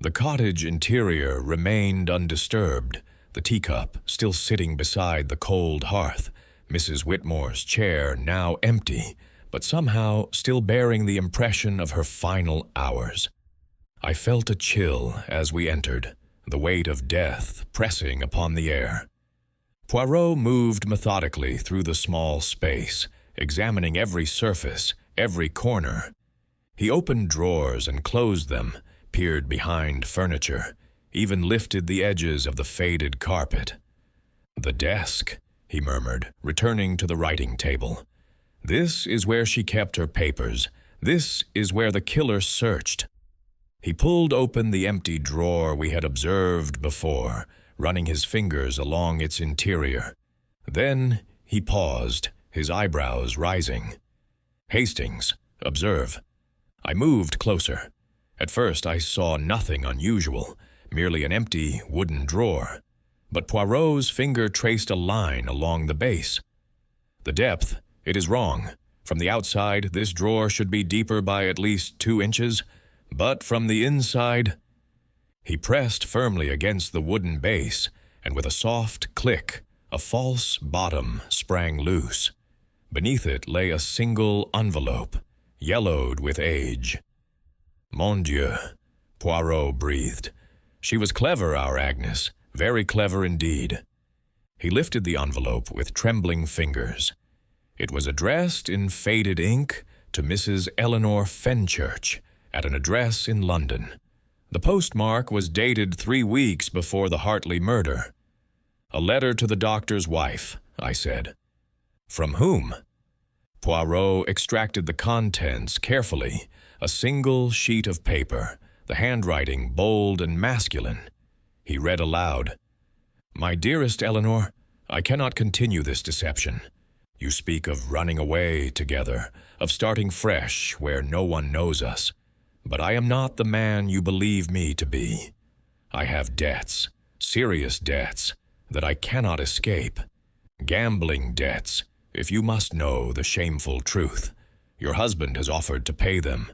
The cottage interior remained undisturbed, the teacup still sitting beside the cold hearth, Mrs. Whitmore's chair now empty, but somehow still bearing the impression of her final hours. I felt a chill as we entered, the weight of death pressing upon the air. Poirot moved methodically through the small space, examining every surface, every corner. He opened drawers and closed them, peered behind furniture, even lifted the edges of the faded carpet. "The desk," he murmured, returning to the writing table. "This is where she kept her papers. This is where the killer searched." He pulled open the empty drawer we had observed before, running his fingers along its interior. Then he paused, his eyebrows rising. "Hastings, observe." I moved closer. At first I saw nothing unusual, merely an empty wooden drawer. But Poirot's finger traced a line along the base. "The depth, it is wrong. From the outside, this drawer should be deeper by at least 2 inches, but from the inside—" He pressed firmly against the wooden base, and with a soft click, a false bottom sprang loose. Beneath it lay a single envelope, yellowed with age. "Mon Dieu," Poirot breathed. "She was clever, our Agnes, very clever indeed." He lifted the envelope with trembling fingers. It was addressed in faded ink to Mrs. Eleanor Fenchurch, at an address in London. The postmark was dated 3 weeks before the Hartley murder. "A letter to the doctor's wife," I said. "From whom?" Poirot extracted the contents carefully, a single sheet of paper, the handwriting bold and masculine. He read aloud, "My dearest Eleanor, I cannot continue this deception. You speak of running away together, of starting fresh where no one knows us. But I am not the man you believe me to be. I have debts, serious debts, that I cannot escape. Gambling debts, if you must know the shameful truth. Your husband has offered to pay them.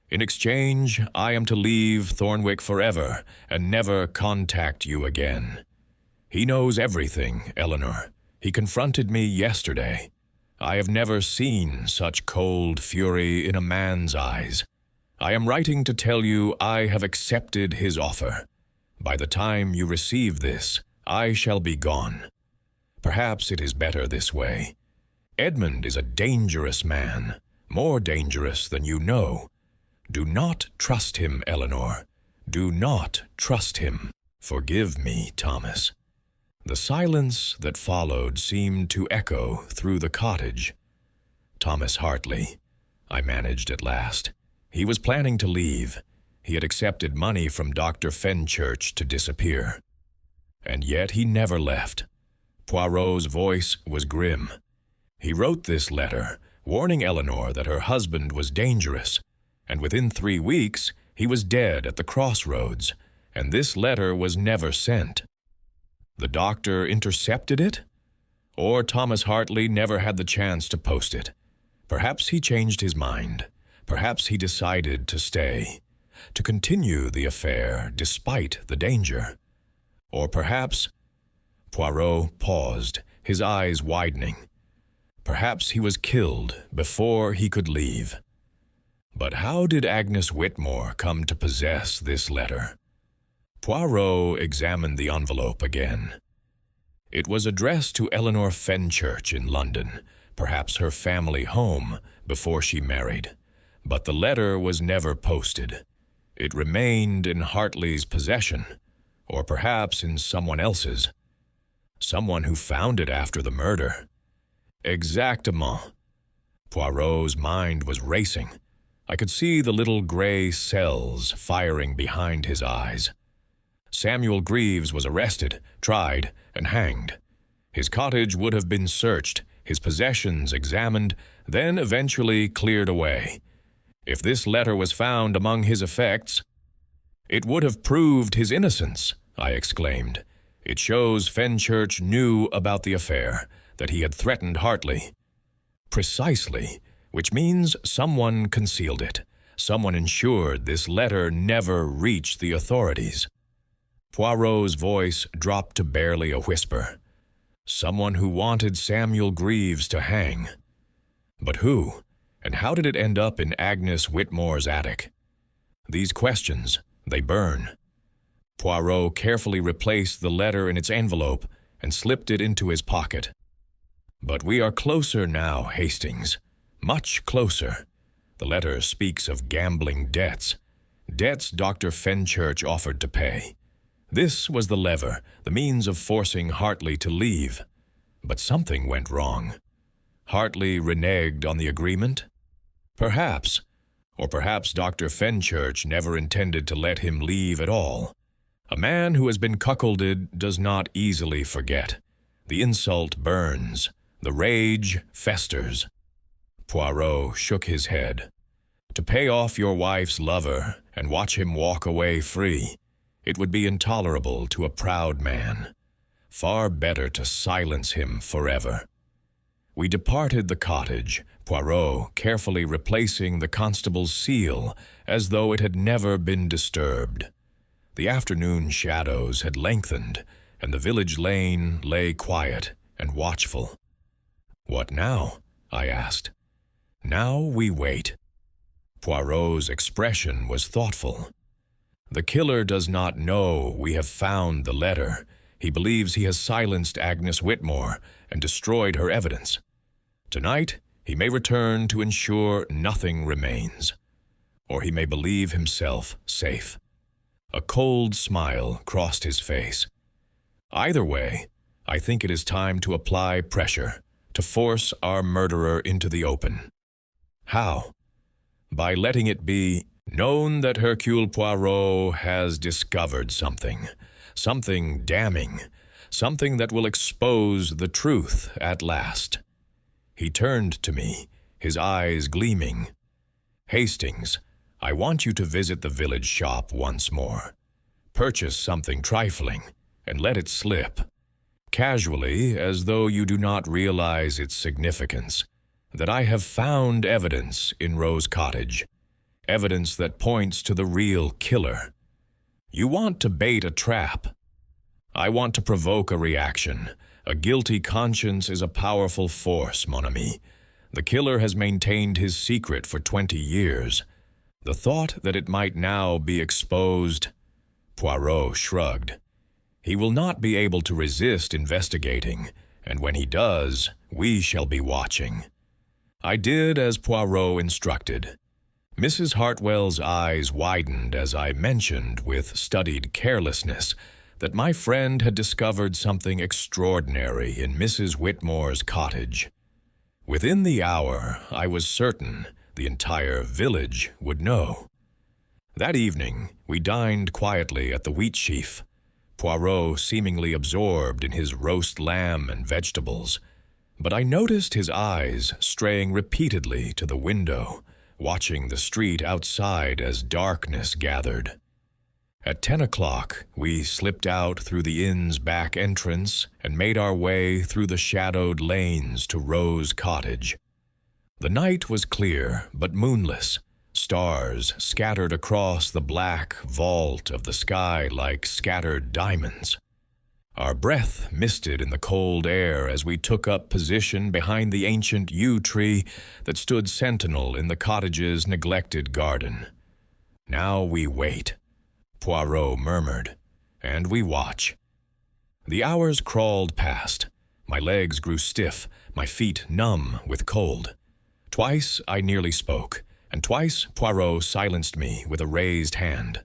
In exchange, I am to leave Thornwick forever and never contact you again. He knows everything, Eleanor. He confronted me yesterday. I have never seen such cold fury in a man's eyes. I am writing to tell you I have accepted his offer. By the time you receive this, I shall be gone. Perhaps it is better this way. Edmund is a dangerous man, more dangerous than you know. Do not trust him, Eleanor. Do not trust him. Forgive me, Thomas." The silence that followed seemed to echo through the cottage. "Thomas Hartley," I managed at last. "He was planning to leave. He had accepted money from Dr. Fenchurch to disappear. And yet he never left." Poirot's voice was grim. "He wrote this letter, warning Eleanor that her husband was dangerous, and within 3 weeks he was dead at the Crossroads, and this letter was never sent. The doctor intercepted it? Or Thomas Hartley never had the chance to post it. Perhaps he changed his mind. Perhaps he decided to stay, to continue the affair despite the danger. Or perhaps—" Poirot paused, his eyes widening. "Perhaps he was killed before he could leave. But how did Agnes Whitmore come to possess this letter?" Poirot examined the envelope again. It was addressed to Eleanor Fenchurch in London, perhaps her family home, before she married. But the letter was never posted. It remained in Hartley's possession, or perhaps in someone else's. Someone who found it after the murder. Exactement. Poirot's mind was racing. I could see the little gray cells firing behind his eyes. Samuel Greaves was arrested, tried, and hanged. His cottage would have been searched, his possessions examined, then eventually cleared away. If this letter was found among his effects, it would have proved his innocence, I exclaimed. It shows Fenchurch knew about the affair, that he had threatened Hartley. Precisely, which means someone concealed it. Someone ensured this letter never reached the authorities. Poirot's voice dropped to barely a whisper. Someone who wanted Samuel Greaves to hang. But who? And how did it end up in Agnes Whitmore's attic? These questions, they burn. Poirot carefully replaced the letter in its envelope and slipped it into his pocket. But we are closer now, Hastings. Much closer. The letter speaks of gambling debts. Debts Dr. Fenchurch offered to pay. This was the lever, the means of forcing Hartley to leave. But something went wrong. Hartley reneged on the agreement? Perhaps. Or perhaps Dr. Fenchurch never intended to let him leave at all. A man who has been cuckolded does not easily forget. The insult burns. The rage festers. Poirot shook his head. To pay off your wife's lover and watch him walk away free, it would be intolerable to a proud man. Far better to silence him forever. We departed the cottage, Poirot carefully replacing the constable's seal as though it had never been disturbed. The afternoon shadows had lengthened, and the village lane lay quiet and watchful. What now? I asked. Now we wait. Poirot's expression was thoughtful. The killer does not know we have found the letter. He believes he has silenced Agnes Whitmore and destroyed her evidence. Tonight, he may return to ensure nothing remains. Or he may believe himself safe. A cold smile crossed his face. Either way, I think it is time to apply pressure, to force our murderer into the open. How? By letting it be known that Hercule Poirot has discovered something damning, something that will expose the truth at last. He turned to me, his eyes gleaming. Hastings, I want you to visit the village shop once more. Purchase something trifling, and let it slip. Casually, as though you do not realize its significance, that I have found evidence in Rose Cottage, evidence that points to the real killer. You want to bait a trap. I want to provoke a reaction. A guilty conscience is a powerful force, mon ami. The killer has maintained his secret for 20 years. The thought that it might now be exposed... Poirot shrugged. He will not be able to resist investigating, and when he does, we shall be watching. I did as Poirot instructed. Mrs. Hartwell's eyes widened as I mentioned with studied carelessness that my friend had discovered something extraordinary in Mrs. Whitmore's cottage. Within the hour, I was certain the entire village would know. That evening, we dined quietly at the wheat sheaf, Poirot seemingly absorbed in his roast lamb and vegetables, but I noticed his eyes straying repeatedly to the window, watching the street outside as darkness gathered. At 10 o'clock, we slipped out through the inn's back entrance and made our way through the shadowed lanes to Rose Cottage. The night was clear but moonless, stars scattered across the black vault of the sky like scattered diamonds. Our breath misted in the cold air as we took up position behind the ancient yew tree that stood sentinel in the cottage's neglected garden. Now we wait, Poirot murmured, and we watch. The hours crawled past. My legs grew stiff, my feet numb with cold. Twice I nearly spoke, and twice Poirot silenced me with a raised hand.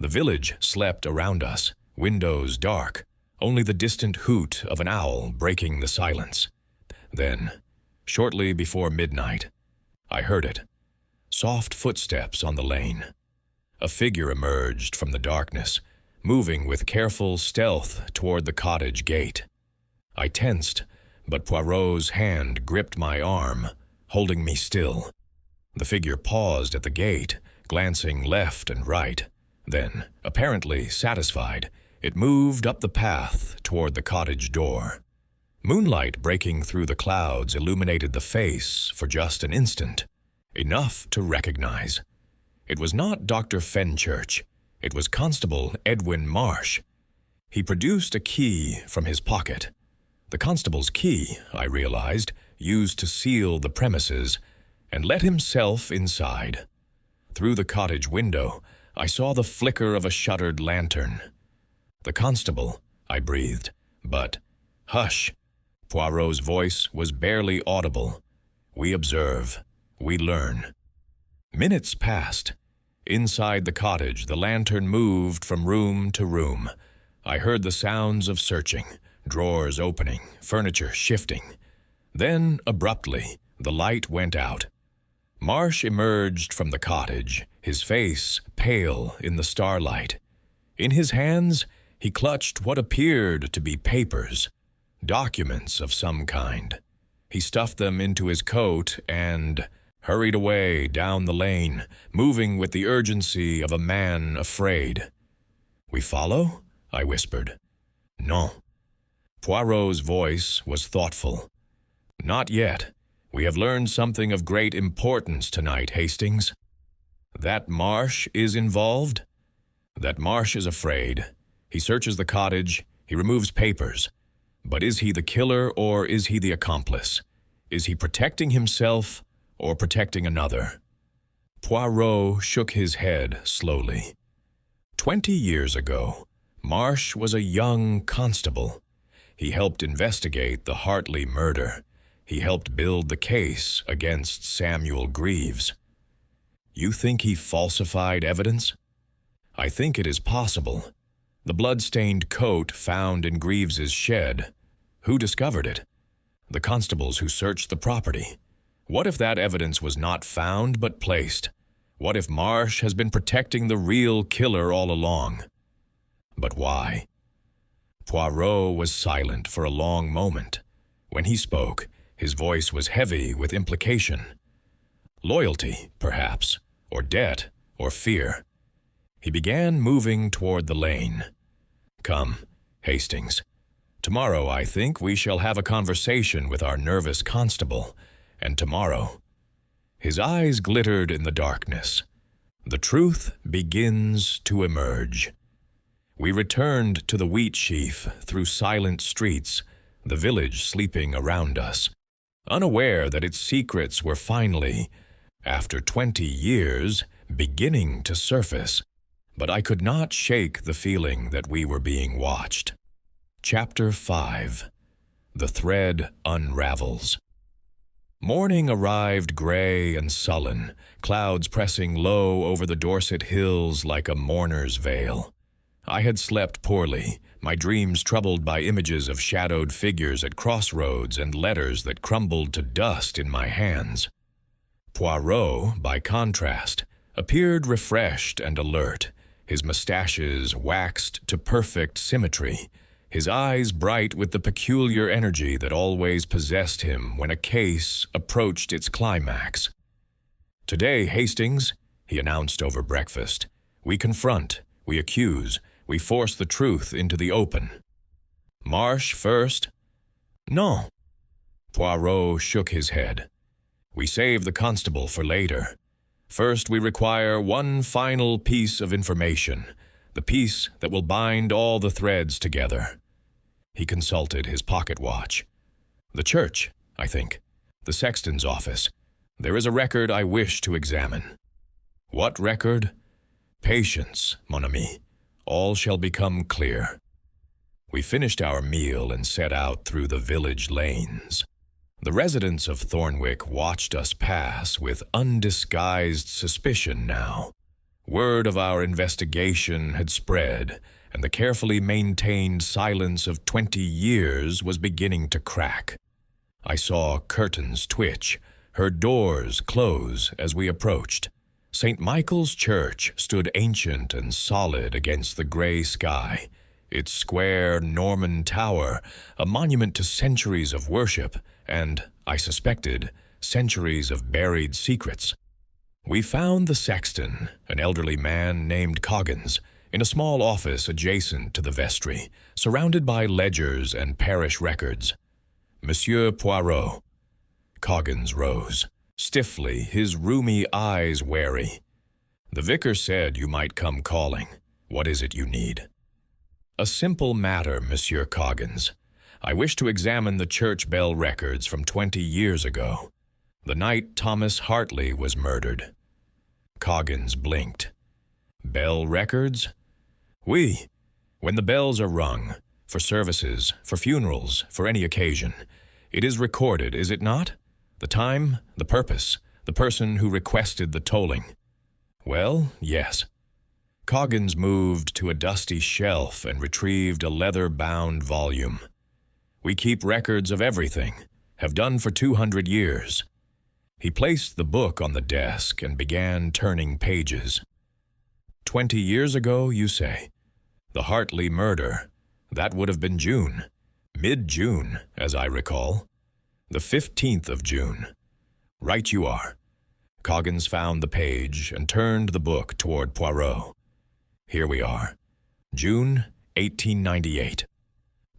The village slept around us, windows dark, only the distant hoot of an owl breaking the silence. Then, shortly before midnight, I heard it. Soft footsteps on the lane. A figure emerged from the darkness, moving with careful stealth toward the cottage gate. I tensed, but Poirot's hand gripped my arm, holding me still. The figure paused at the gate, glancing left and right. Then, apparently satisfied, it moved up the path toward the cottage door. Moonlight breaking through the clouds illuminated the face for just an instant, enough to recognize. It was not Dr. Fenchurch. It was Constable Edwin Marsh. He produced a key from his pocket. The constable's key, I realized, used to seal the premises, and let himself inside. Through the cottage window, I saw the flicker of a shuttered lantern. "The constable," I breathed, but, "Hush!" Poirot's voice was barely audible. "We observe. We learn." Minutes passed. Inside the cottage, the lantern moved from room to room. I heard the sounds of searching, drawers opening, furniture shifting. Then, abruptly, the light went out. Marsh emerged from the cottage, his face pale in the starlight. In his hands, he clutched what appeared to be papers, documents of some kind. He stuffed them into his coat and hurried away down the lane, moving with the urgency of a man afraid. "We follow?" I whispered. "No." Poirot's voice was thoughtful. "Not yet. We have learned something of great importance tonight, Hastings." "That Marsh is involved?" "That Marsh is afraid. He searches the cottage, he removes papers. But is he the killer or is he the accomplice? Is he protecting himself or protecting another?" Poirot shook his head slowly. 20 years ago, Marsh was a young constable. He helped investigate the Hartley murder. He helped build the case against Samuel Greaves. "You think he falsified evidence?" "I think it is possible. The blood-stained coat found in Greaves's shed. Who discovered it? The constables who searched the property. What if that evidence was not found but placed? What if Marsh has been protecting the real killer all along? But why?" Poirot was silent for a long moment. When he spoke, his voice was heavy with implication. Loyalty, perhaps, or debt, or fear. He began moving toward the lane. "Come, Hastings. Tomorrow, I think, we shall have a conversation with our nervous constable, and tomorrow—" His eyes glittered in the darkness. "The truth begins to emerge." We returned to the wheat sheaf through silent streets, the village sleeping around us, unaware that its secrets were finally, after 20 years, beginning to surface. But I could not shake the feeling that we were being watched. Chapter 5. The Thread Unravels. Morning arrived gray and sullen, clouds pressing low over the Dorset hills like a mourner's veil. I had slept poorly, my dreams troubled by images of shadowed figures at crossroads and letters that crumbled to dust in my hands. Poirot, by contrast, appeared refreshed and alert, his mustaches waxed to perfect symmetry, his eyes bright with the peculiar energy that always possessed him when a case approached its climax. "Today, Hastings," he announced over breakfast, "we confront, we accuse, we force the truth into the open." "Marsh first?" "No." Poirot shook his head. "We save the constable for later. First, we require one final piece of information, the piece that will bind all the threads together." He consulted his pocket watch. "The church, I think. The sexton's office. There is a record I wish to examine." "What record?" "Patience, mon ami. All shall become clear." We finished our meal and set out through the village lanes. The residents of Thornwick watched us pass with undisguised suspicion now. Word of our investigation had spread, and the carefully maintained silence of 20 years was beginning to crack. I saw curtains twitch, heard doors close as we approached. St. Michael's Church stood ancient and solid against the gray sky, its square Norman tower, a monument to centuries of worship and, I suspected, centuries of buried secrets. We found the sexton, an elderly man named Coggins, in a small office adjacent to the vestry, surrounded by ledgers and parish records. Monsieur Poirot. Coggins rose, stiffly, his rheumy eyes wary. The vicar said you might come calling. What is it you need? A simple matter, Monsieur Coggins. I wish to examine the church bell records from 20 years ago, the night Thomas Hartley was murdered. Coggins blinked. Bell records? Oui. When the bells are rung, for services, for funerals, for any occasion, it is recorded, is it not? The time, the purpose, the person who requested the tolling. Well, yes. Coggins moved to a dusty shelf and retrieved a leather-bound volume. We keep records of everything, have done for 200 years. He placed the book on the desk and began turning pages. 20 years ago, you say? The Hartley murder. That would have been June. Mid-June, as I recall. The 15th of June. Right you are. Coggins found the page and turned the book toward Poirot. Here we are. June 1898.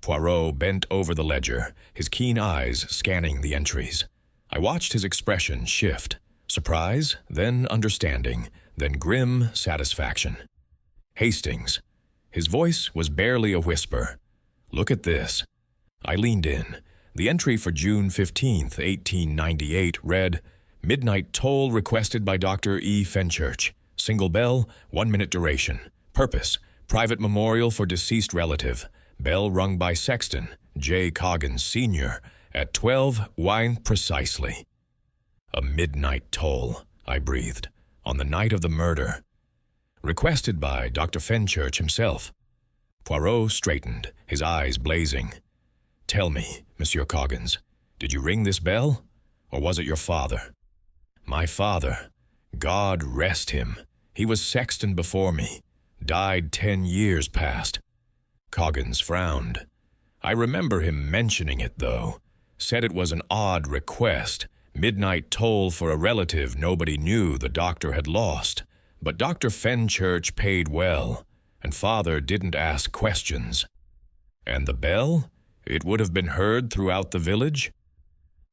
Poirot bent over the ledger, his keen eyes scanning the entries. I watched his expression shift. Surprise, then understanding, then grim satisfaction. Hastings. His voice was barely a whisper. Look at this. I leaned in. The entry for June 15th, 1898 read, Midnight toll requested by Dr. E. Fenchurch. Single bell, 1 minute duration. Purpose, private memorial for deceased relative. Bell rung by sexton, J. Coggins, Sr., at 12 wine precisely. A midnight toll, I breathed, on the night of the murder. Requested by Dr. Fenchurch himself. Poirot straightened, his eyes blazing. Tell me, Monsieur Coggins, did you ring this bell, or was it your father? My father. God rest him. He was sexton before me. Died 10 years past. Coggins frowned. I remember him mentioning it, though. Said it was an odd request. Midnight toll for a relative nobody knew the doctor had lost. But Dr. Fenchurch paid well, and father didn't ask questions. And the bell? It would have been heard throughout the village?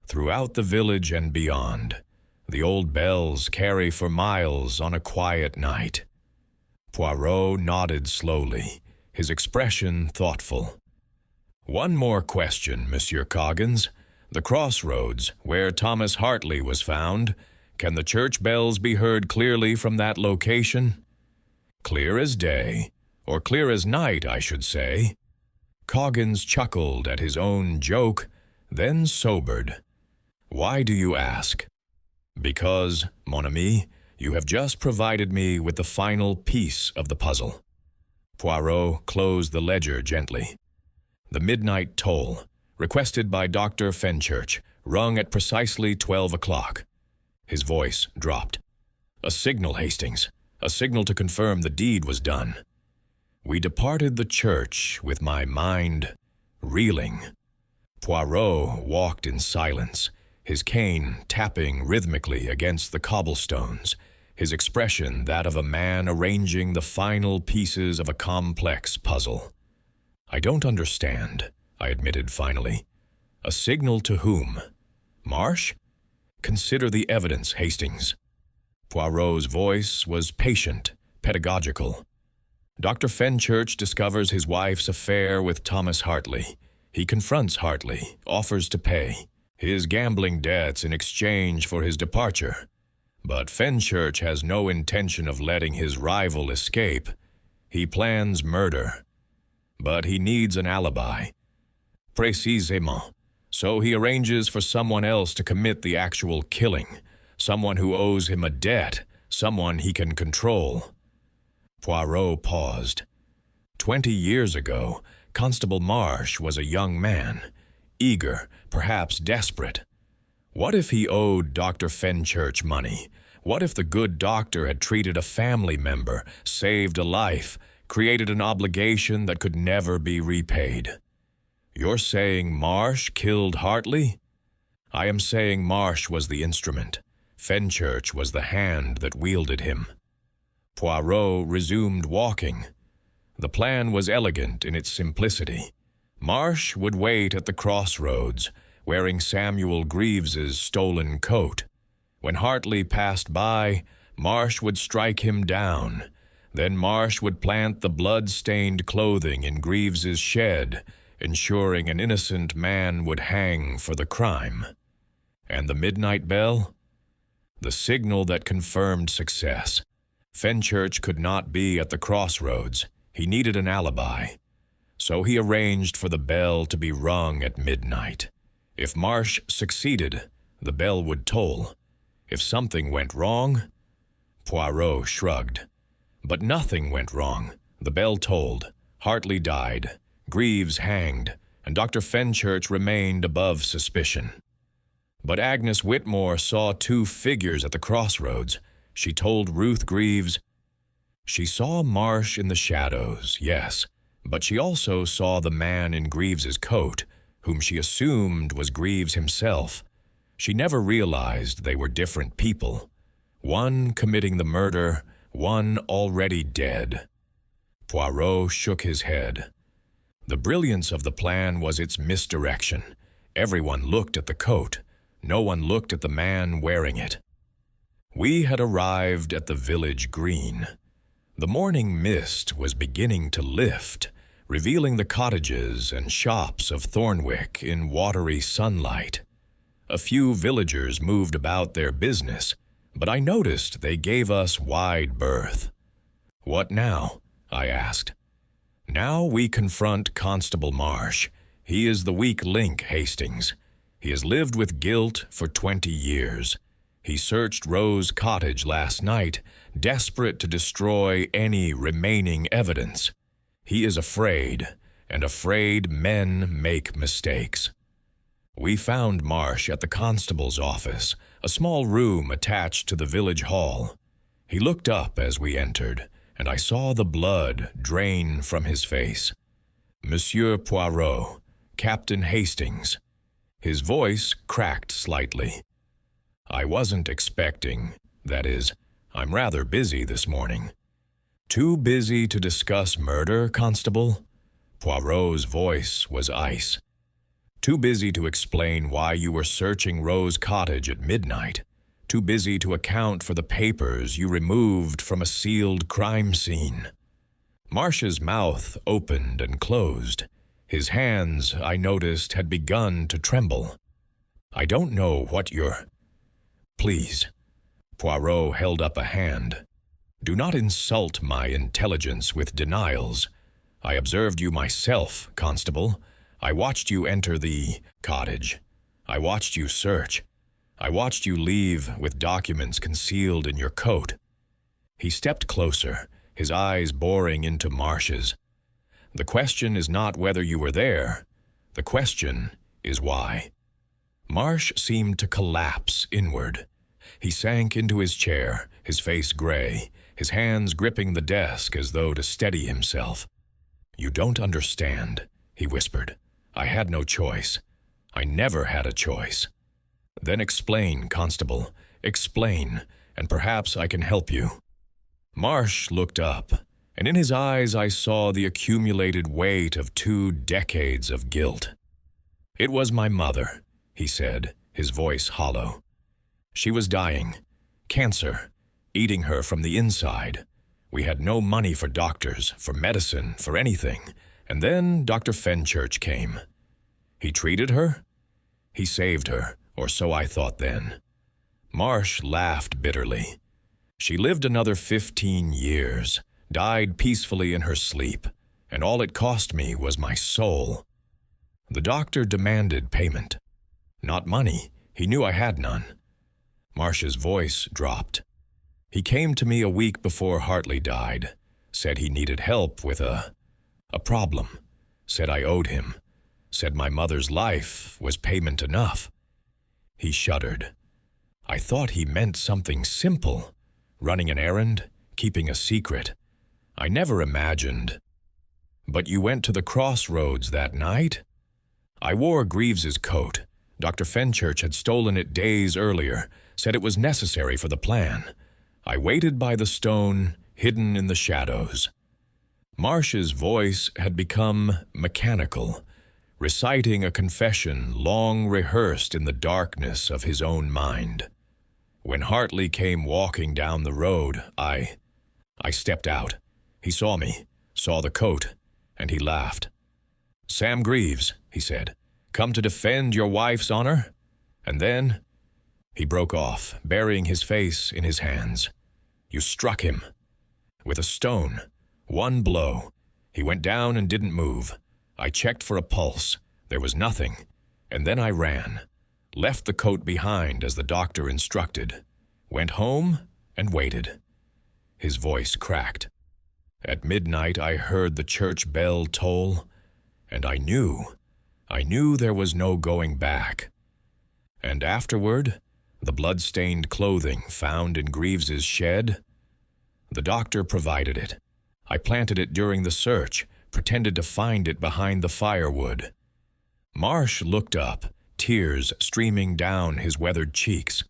Throughout the village and beyond. The old bells carry for miles on a quiet night. Poirot nodded slowly, his expression thoughtful. One more question, Monsieur Coggins. The Crossroads, where Thomas Hartley was found, can the church bells be heard clearly from that location? Clear as day, or clear as night, I should say. Coggins chuckled at his own joke, then sobered. Why do you ask? Because, mon ami, you have just provided me with the final piece of the puzzle. Poirot closed the ledger gently. The midnight toll, requested by Dr. Fenchurch, rung at precisely 12 o'clock. His voice dropped. A signal, Hastings. A signal to confirm the deed was done. We departed the church with my mind reeling. Poirot walked in silence, his cane tapping rhythmically against the cobblestones, his expression that of a man arranging the final pieces of a complex puzzle. I don't understand, I admitted finally. A signal to whom? Marsh? Consider the evidence, Hastings. Poirot's voice was patient, pedagogical. Dr. Fenchurch discovers his wife's affair with Thomas Hartley. He confronts Hartley, offers to pay his gambling debts in exchange for his departure. But Fenchurch has no intention of letting his rival escape. He plans murder. But he needs an alibi. Précisément. So he arranges for someone else to commit the actual killing, someone who owes him a debt, someone he can control. Poirot paused. 20 years ago, Constable Marsh was a young man, eager, perhaps desperate. What if he owed Dr. Fenchurch money? What if the good doctor had treated a family member, saved a life, created an obligation that could never be repaid. You're saying Marsh killed Hartley? I am saying Marsh was the instrument. Fenchurch was the hand that wielded him. Poirot resumed walking. The plan was elegant in its simplicity. Marsh would wait at the crossroads, wearing Samuel Greaves's stolen coat. When Hartley passed by, Marsh would strike him down. Then Marsh would plant the blood-stained clothing in Greaves's shed, ensuring an innocent man would hang for the crime. And the midnight bell? The signal that confirmed success. Fenchurch could not be at the crossroads. He needed an alibi. So he arranged for the bell to be rung at midnight. If Marsh succeeded, the bell would toll. If something went wrong, Poirot shrugged. But nothing went wrong. The bell tolled. Hartley died. Greaves hanged, and Dr. Fenchurch remained above suspicion. But Agnes Whitmore saw two figures at the crossroads. She told Ruth Greaves, "She saw Marsh in the shadows, yes, but she also saw the man in Greaves's coat, whom she assumed was Greaves himself. She never realized they were different people, one committing the murder, one already dead." Poirot shook his head. The brilliance of the plan was its misdirection. Everyone looked at the coat. No one looked at the man wearing it. We had arrived at the village green. The morning mist was beginning to lift, revealing the cottages and shops of Thornwick in watery sunlight. A few villagers moved about their business, but I noticed they gave us wide berth. "What now?" I asked. "Now we confront Constable Marsh. He is the weak link, Hastings. He has lived with guilt for 20 years. He searched Rose Cottage last night, desperate to destroy any remaining evidence. He is afraid, and afraid men make mistakes." We found Marsh at the constable's office, a small room attached to the village hall. He looked up as we entered, and I saw the blood drain from his face. "Monsieur Poirot, Captain Hastings." His voice cracked slightly. "I wasn't expecting, that is, I'm rather busy this morning." "Too busy to discuss murder, Constable?" Poirot's voice was ice. "Too busy to explain why you were searching Rose Cottage at midnight? Too busy to account for the papers you removed from a sealed crime scene?" Marsh's mouth opened and closed. His hands, I noticed, had begun to tremble. "I don't know what you're—" "Please." Poirot held up a hand. "Do not insult my intelligence with denials. I observed you myself, Constable. I watched you enter the cottage. I watched you search. I watched you leave with documents concealed in your coat." He stepped closer, his eyes boring into Marsh's. "The question is not whether you were there. The question is why." Marsh seemed to collapse inward. He sank into his chair, his face gray, his hands gripping the desk as though to steady himself. "You don't understand," he whispered. "I had no choice. I never had a choice." "Then explain, Constable. Explain, and perhaps I can help you." Marsh looked up, and in his eyes I saw the accumulated weight of 2 decades of guilt. "It was my mother," he said, his voice hollow. "She was dying. Cancer, eating her from the inside. We had no money for doctors, for medicine, for anything, and then Dr. Fenchurch came. He treated her? He saved her, or so I thought then." Marsh laughed bitterly. "She lived another 15 years, died peacefully in her sleep, and all it cost me was my soul. The doctor demanded payment. Not money. He knew I had none." Marsh's voice dropped. "He came to me a week before Hartley died, said he needed help with a problem, said I owed him, said my mother's life was payment enough." He shuddered. "I thought he meant something simple, running an errand, keeping a secret. I never imagined. But you went to the Crossroads that night? I wore Greaves's coat. Dr. Fenchurch had stolen it days earlier, said it was necessary for the plan. I waited by the stone, hidden in the shadows. Marsh's voice had become mechanical, reciting a confession long rehearsed in the darkness of his own mind. When Hartley came walking down the road, I stepped out. He saw me, saw the coat, and he laughed. "Sam Greaves," he said, "come to defend your wife's honor?" And then he broke off, burying his face in his hands. "You struck him with a stone. One blow. He went down and didn't move. I checked for a pulse. There was nothing. And then I ran. Left the coat behind as the doctor instructed. Went home and waited." His voice cracked. "At midnight I heard the church bell toll, and I knew there was no going back. And afterward, the blood-stained clothing found in Greaves's shed, the doctor provided it. I planted it during the search, pretended to find it behind the firewood." Marsh looked up, tears streaming down his weathered cheeks.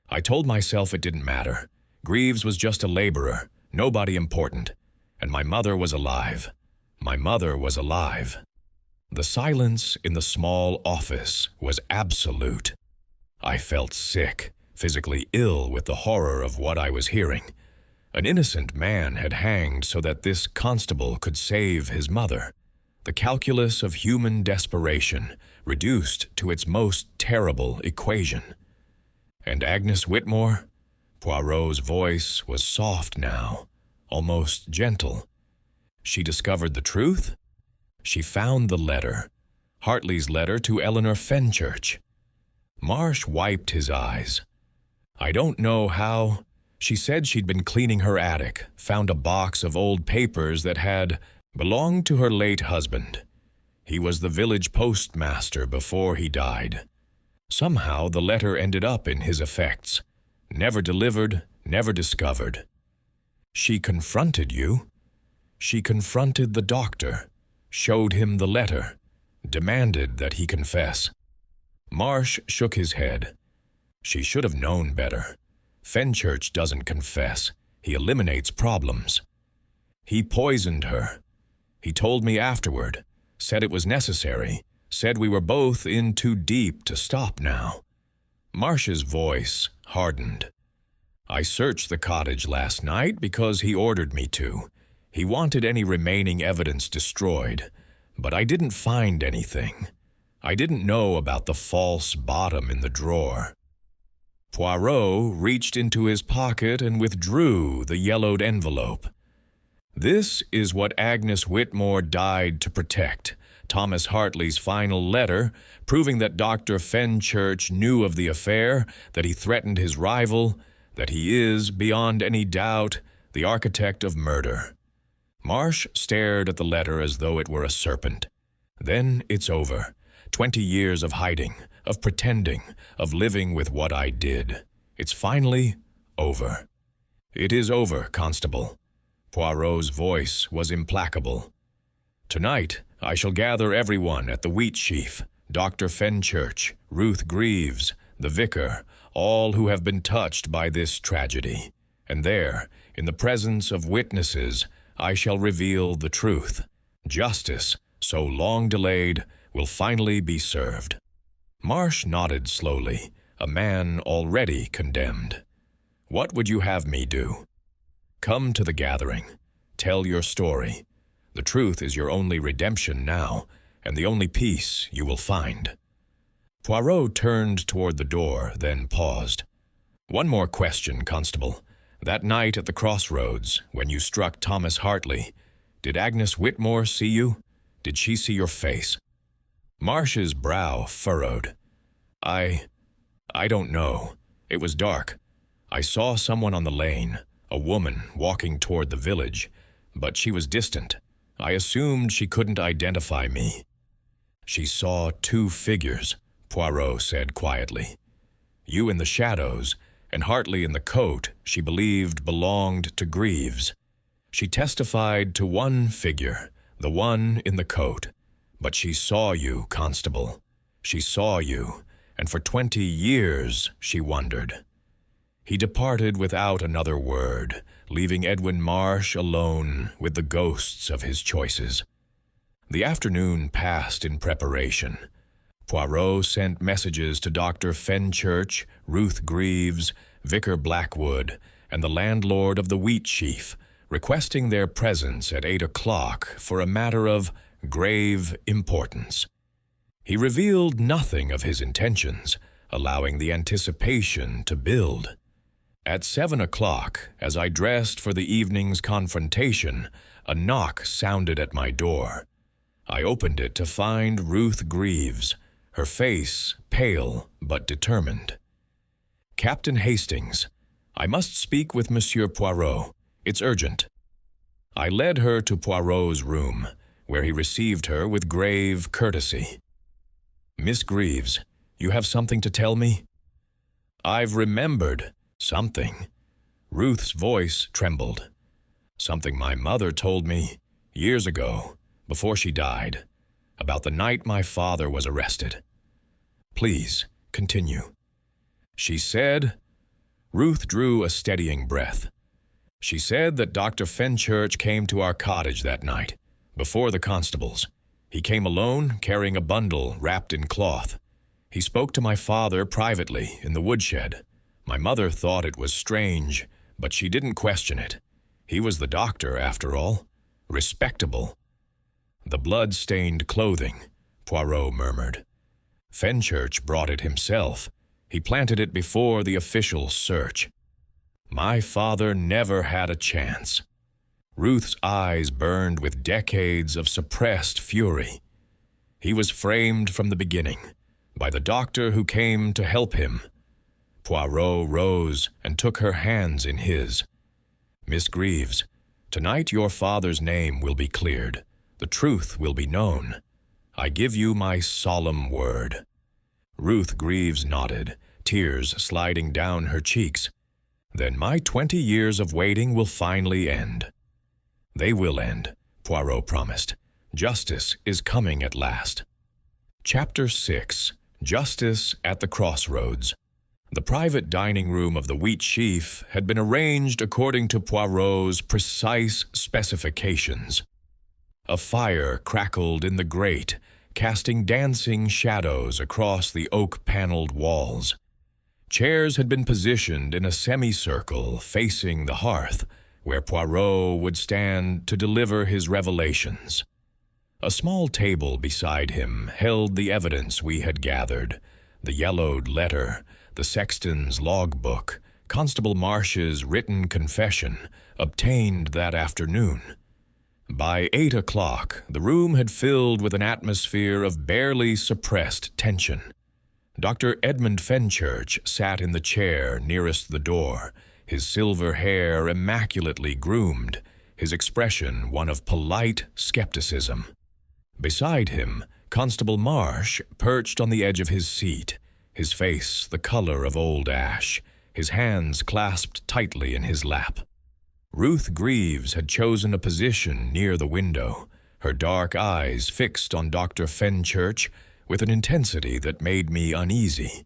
I told myself it didn't matter. Greaves was just a laborer, nobody important. And my mother was alive. My mother was alive. The silence in the small office was absolute. I felt sick, physically ill with the horror of what I was hearing. An innocent man had hanged so that this constable could save his mother. The calculus of human desperation reduced to its most terrible equation. And Agnes Whitmore? Poirot's voice was soft now, almost gentle. She discovered the truth? She found the letter, Hartley's letter to Eleanor Fenchurch. Marsh wiped his eyes. "I don't know how. She said she'd been cleaning her attic, found a box of old papers that had belonged to her late husband. He was the village postmaster before he died. Somehow the letter ended up in his effects. Never delivered, never discovered. She confronted you. She confronted the doctor, showed him the letter, demanded that he confess." Marsh shook his head. "She should have known better. Fenchurch doesn't confess. He eliminates problems. He poisoned her. He told me afterward, said it was necessary, said we were both in too deep to stop now." Marsh's voice hardened. "I searched the cottage last night because he ordered me to. He wanted any remaining evidence destroyed, but I didn't find anything. I didn't know about the false bottom in the drawer." Poirot reached into his pocket and withdrew the yellowed envelope. "This is what Agnes Whitmore died to protect. Thomas Hartley's final letter, proving that Dr. Fenchurch knew of the affair, that he threatened his rival, that he is, beyond any doubt, the architect of murder." Marsh stared at the letter as though it were a serpent. "Then it's over. 20 years of hiding, of pretending, of living with what I did. It's finally over." "It is over, Constable." Poirot's voice was implacable. "Tonight, I shall gather everyone at the wheat sheaf, Dr. Fenchurch, Ruth Greaves, the vicar, all who have been touched by this tragedy. And there, in the presence of witnesses, I shall reveal the truth. Justice, so long delayed, will finally be served." Marsh nodded slowly, a man already condemned. "What would you have me do?" "Come to the gathering. Tell your story. The truth is your only redemption now, and the only peace you will find." Poirot turned toward the door, then paused. "One more question, Constable. That night at the Crossroads, when you struck Thomas Hartley, did Agnes Whitmore see you? Did she see your face?" Marsh's brow furrowed. I don't know. It was dark. I saw someone on the lane, a woman walking toward the village, but she was distant. I assumed she couldn't identify me." "She saw 2 figures," Poirot said quietly. "You in the shadows, and Hartley in the coat she believed belonged to Greaves. She testified to one figure, the one in the coat. But she saw you, Constable. She saw you, and for 20 years she wondered. He departed without another word, leaving Edwin Marsh alone with the ghosts of his choices. The afternoon passed in preparation. Poirot sent messages to Dr. Fenchurch, Ruth Greaves, Vicar Blackwood, and the landlord of the Wheat Sheaf, requesting their presence at 8 o'clock for a matter of grave importance. He revealed nothing of his intentions, allowing the anticipation to build. At 7 o'clock, as I dressed for the evening's confrontation, a knock sounded at my door. I opened it to find Ruth Greaves, her face pale but determined. "Captain Hastings, I must speak with Monsieur Poirot. It's urgent." I led her to Poirot's room, where he received her with grave courtesy. "Miss Greaves, you have something to tell me?" "I've remembered something." Ruth's voice trembled. "Something my mother told me years ago, before she died, about the night my father was arrested." "Please, continue." "She said—" Ruth drew a steadying breath. "She said that Dr. Fenchurch came to our cottage that night, before the constables. He came alone, carrying a bundle wrapped in cloth. He spoke to my father privately in the woodshed. My mother thought it was strange, but she didn't question it. He was the doctor, after all. Respectable." "The blood-stained clothing," Poirot murmured. "Fenchurch brought it himself. He planted it before the official search. My father never had a chance." Ruth's eyes burned with decades of suppressed fury. "He was framed from the beginning, by the doctor who came to help him." Poirot rose and took her hands in his. "Miss Greaves, tonight your father's name will be cleared. The truth will be known. I give you my solemn word." Ruth Greaves nodded, tears sliding down her cheeks. "Then my 20 years of waiting will finally end." "They will end," Poirot promised. "Justice is coming at last." Chapter 6. Justice at the Crossroads. The private dining room of the Wheat Sheaf had been arranged according to Poirot's precise specifications. A fire crackled in the grate, casting dancing shadows across the oak-paneled walls. Chairs had been positioned in a semicircle facing the hearth, where Poirot would stand to deliver his revelations. A small table beside him held the evidence we had gathered: the yellowed letter, the sexton's logbook, Constable Marsh's written confession, obtained that afternoon. By 8 o'clock, the room had filled with an atmosphere of barely suppressed tension. Dr. Edmund Fenchurch sat in the chair nearest the door, his silver hair immaculately groomed, his expression one of polite skepticism. Beside him, Constable Marsh perched on the edge of his seat, his face the color of old ash, his hands clasped tightly in his lap. Ruth Greaves had chosen a position near the window, her dark eyes fixed on Dr. Fenchurch with an intensity that made me uneasy.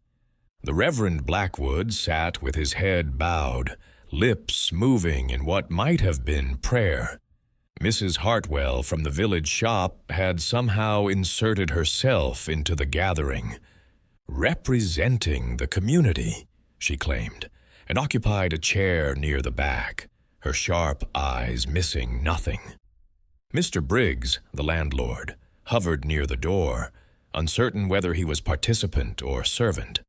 The Reverend Blackwood sat with his head bowed, lips moving in what might have been prayer. Mrs. Hartwell from the village shop had somehow inserted herself into the gathering, representing the community, she claimed, and occupied a chair near the back, her sharp eyes missing nothing. Mr. Briggs, the landlord, hovered near the door, uncertain whether he was participant or servant.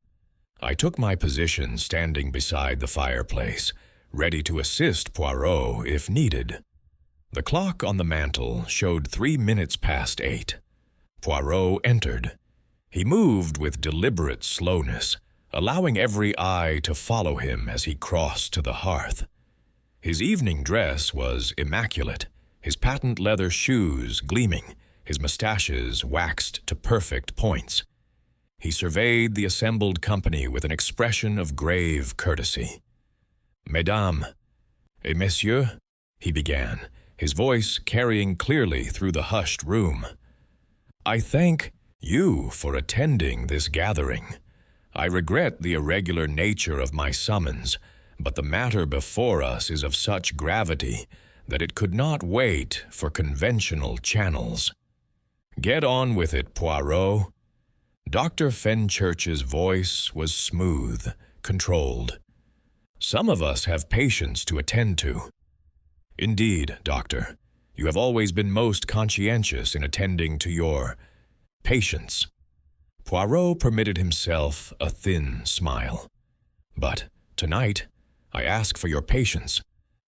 I took my position standing beside the fireplace, ready to assist Poirot if needed. The clock on the mantel showed 3 minutes past 8. Poirot entered. He moved with deliberate slowness, allowing every eye to follow him as he crossed to the hearth. His evening dress was immaculate, his patent leather shoes gleaming, his mustaches waxed to perfect points. He surveyed the assembled company with an expression of grave courtesy. "Mesdames et messieurs," he began, his voice carrying clearly through the hushed room. "I thank you for attending this gathering. I regret the irregular nature of my summons, but the matter before us is of such gravity that it could not wait for conventional channels. Get on with it, Poirot." Dr. Fenchurch's voice was smooth, controlled. "Some of us have patients to attend to." "Indeed, Doctor, you have always been most conscientious in attending to your patients." Poirot permitted himself a thin smile. "But tonight, I ask for your patience.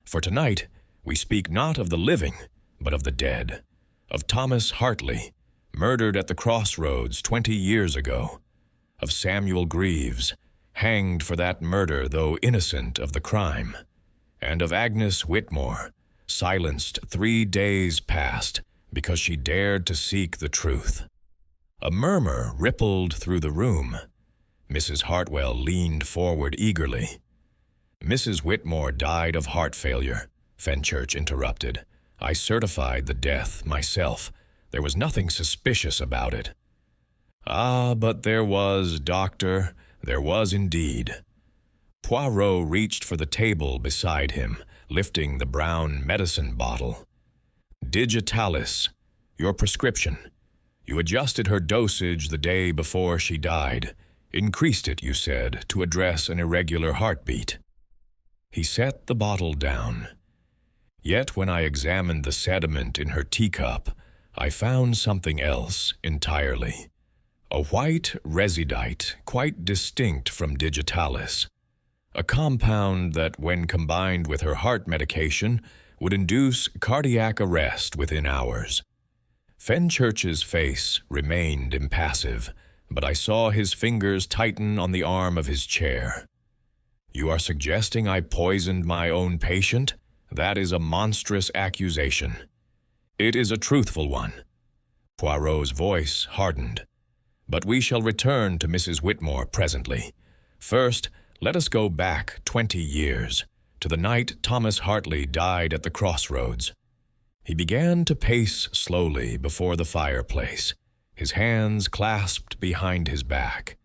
For tonight, we speak not of the living, but of the dead, of Thomas Hartley, murdered at the Crossroads 20 years ago, of Samuel Greaves, hanged for that murder though innocent of the crime, and of Agnes Whitmore, silenced 3 days past because she dared to seek the truth." A murmur rippled through the room. Mrs. Hartwell leaned forward eagerly. "Mrs. Whitmore died of heart failure," Fenchurch interrupted. "I certified the death myself. There was nothing suspicious about it." "Ah, but there was, Doctor, there was indeed." Poirot reached for the table beside him, lifting the brown medicine bottle. "Digitalis, your prescription. You adjusted her dosage the day before she died. Increased it, you said, to address an irregular heartbeat." He set the bottle down. "Yet when I examined the sediment in her teacup, I found something else entirely. A white residite quite distinct from digitalis. A compound that, when combined with her heart medication, would induce cardiac arrest within hours." Fenchurch's face remained impassive, but I saw his fingers tighten on the arm of his chair. "You are suggesting I poisoned my own patient? That is a monstrous accusation." "It is a truthful one." Poirot's voice hardened. "But we shall return to Mrs. Whitmore presently. First, let us go back 20 years, to the night Thomas Hartley died at the Crossroads." He began to pace slowly before the fireplace, his hands clasped behind his back.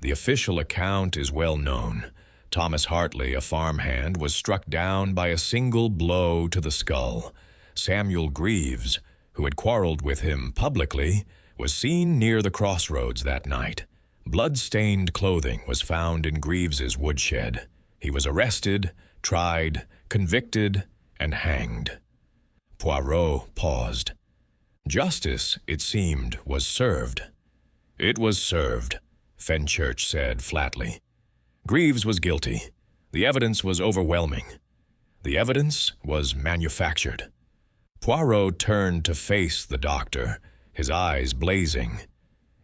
"The official account is well known. Thomas Hartley, a farmhand, was struck down by a single blow to the skull. Samuel Greaves, who had quarreled with him publicly, was seen near the Crossroads that night. Blood-stained clothing was found in Greaves's woodshed. He was arrested, tried, convicted, and hanged." Poirot paused. "Justice, it seemed, was served." "It was served," Fenchurch said flatly. "Greaves was guilty. The evidence was overwhelming. The evidence was manufactured." Poirot turned to face the doctor, his eyes blazing.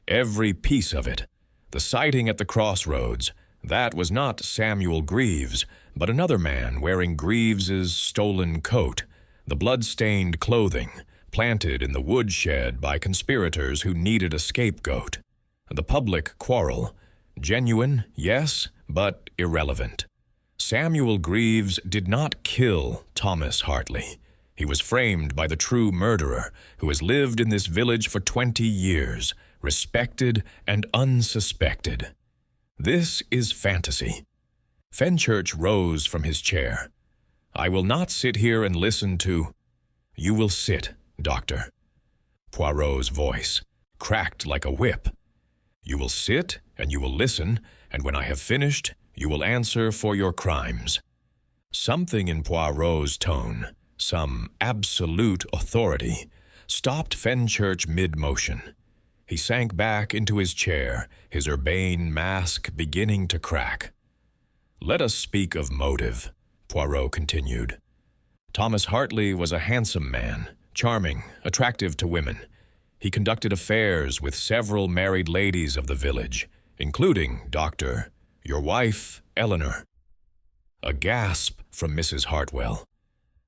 "Every piece of it. The sighting at the Crossroads, that was not Samuel Greaves, but another man wearing Greaves's stolen coat. The blood-stained clothing, planted in the woodshed by conspirators who needed a scapegoat. The public quarrel, genuine, yes, but irrelevant. Samuel Greaves did not kill Thomas Hartley. He was framed by the true murderer who has lived in this village for 20 years, respected and unsuspected. This is fantasy." Fenchurch rose from his chair. "I will not sit here and listen to—" "You will sit, Doctor." Poirot's voice cracked like a whip. "You will sit and you will listen, and when I have finished, you will answer for your crimes." Something in Poirot's tone, some absolute authority, stopped Fenchurch mid-motion. He sank back into his chair, his urbane mask beginning to crack. "Let us speak of motive," Poirot continued. "Thomas Hartley was a handsome man, charming, attractive to women. He conducted affairs with several married ladies of the village, including, Doctor, your wife, Eleanor." A gasp from Mrs. Hartwell.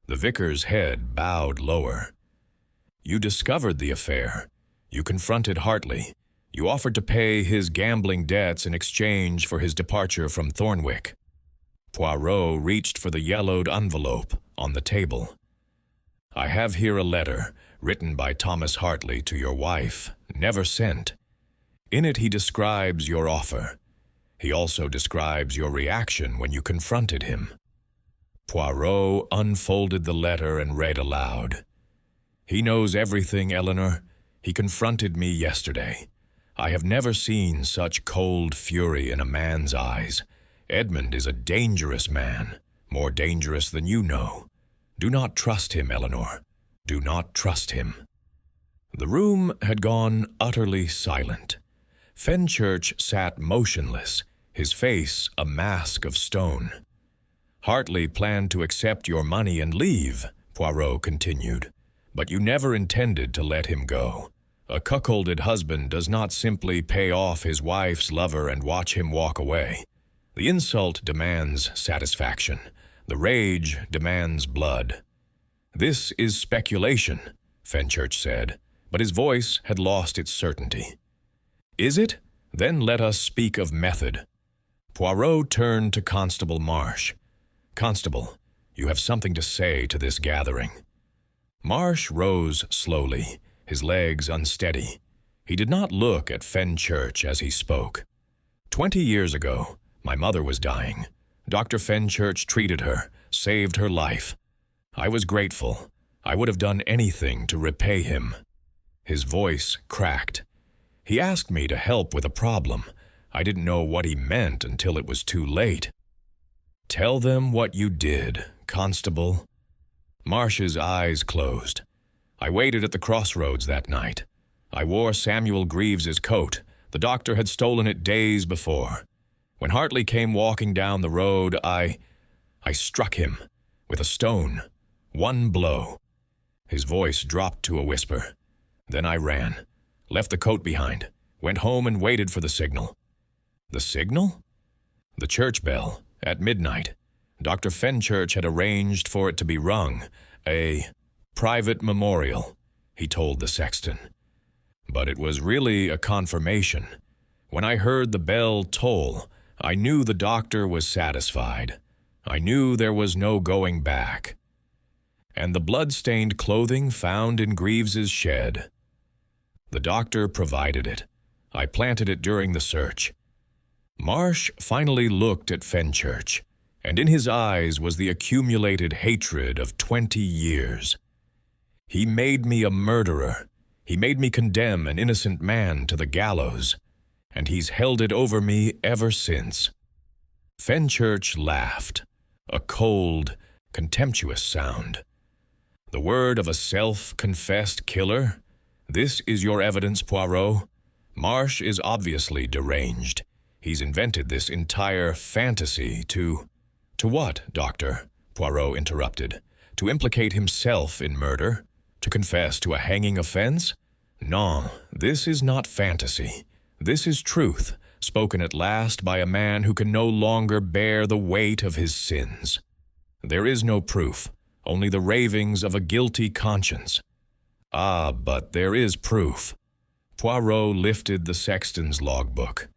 The vicar's head bowed lower. "You discovered the affair. You confronted Hartley. You offered to pay his gambling debts in exchange for his departure from Thornwick." Poirot reached for the yellowed envelope, on the table. "I have here a letter written by Thomas Hartley to your wife, never sent. In it he describes your offer. He also describes your reaction when you confronted him." Poirot unfolded the letter and read aloud. "He knows everything, Eleanor. He confronted me yesterday. I have never seen such cold fury in a man's eyes. Edmund is a dangerous man, more dangerous than you know. Do not trust him, Eleanor. Do not trust him." The room had gone utterly silent. Fenchurch sat motionless, his face a mask of stone. "Hartley planned to accept your money and leave," Poirot continued, "but you never intended to let him go. A cuckolded husband does not simply pay off his wife's lover and watch him walk away. The insult demands satisfaction. The rage demands blood." "This is speculation," Fenchurch said, but his voice had lost its certainty. "Is it? Then let us speak of method." Poirot turned to Constable Marsh. "Constable, you have something to say to this gathering." Marsh rose slowly, his legs unsteady. He did not look at Fenchurch as he spoke. 20 years ago, my mother was dying. Dr. Fenchurch treated her, saved her life. I was grateful. I would have done anything to repay him." His voice cracked. "He asked me to help with a problem. I didn't know what he meant until it was too late." "Tell them what you did, Constable." Marsh's eyes closed. "I waited at the Crossroads that night. I wore Samuel Greaves's coat. The doctor had stolen it days before. When Hartley came walking down the road, I struck him with a stone. One blow." His voice dropped to a whisper. "Then I ran, left the coat behind, went home and waited for the signal." "The signal?" "The church bell, at midnight. Dr. Fenchurch had arranged for it to be rung. A private memorial," he told the sexton. "But it was really a confirmation. When I heard the bell toll, I knew the doctor was satisfied. I knew there was no going back." "And the blood-stained clothing found in Greaves's shed?" "The doctor provided it. I planted it during the search." Marsh finally looked at Fenchurch, and in his eyes was the accumulated hatred of 20 years. "He made me a murderer. He made me condemn an innocent man to the gallows, and he's held it over me ever since." Fenchurch laughed, a cold, contemptuous sound. "The word of a self-confessed killer? This is your evidence, Poirot? Marsh is obviously deranged. He's invented this entire fantasy to—" "To what, Doctor?" Poirot interrupted. "To implicate himself in murder? To confess to a hanging offense? No, this is not fantasy. This is truth, spoken at last by a man who can no longer bear the weight of his sins. There is no proof, only the ravings of a guilty conscience." "Ah, but there is proof." Poirot lifted the sexton's logbook.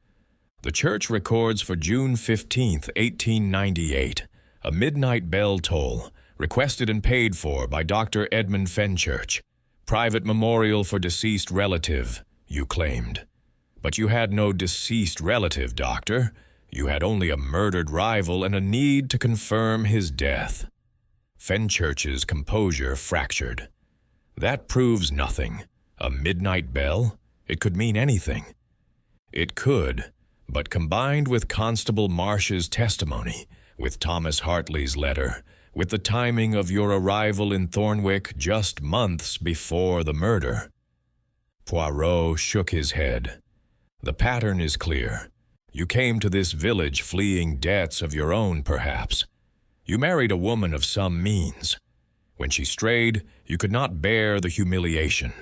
"The church records for June 15th, 1898, a midnight bell toll, requested and paid for by Dr. Edmund Fenchurch. Private memorial for deceased relative, you claimed. But you had no deceased relative, Doctor. You had only a murdered rival and a need to confirm his death." Fenchurch's composure fractured. "That proves nothing. A midnight bell? It could mean anything." "It could, but combined with Constable Marsh's testimony, with Thomas Hartley's letter, with the timing of your arrival in Thornwick just months before the murder." Poirot shook his head. "The pattern is clear. You came to this village fleeing debts of your own, perhaps. You married a woman of some means. When she strayed, you could not bear the humiliation.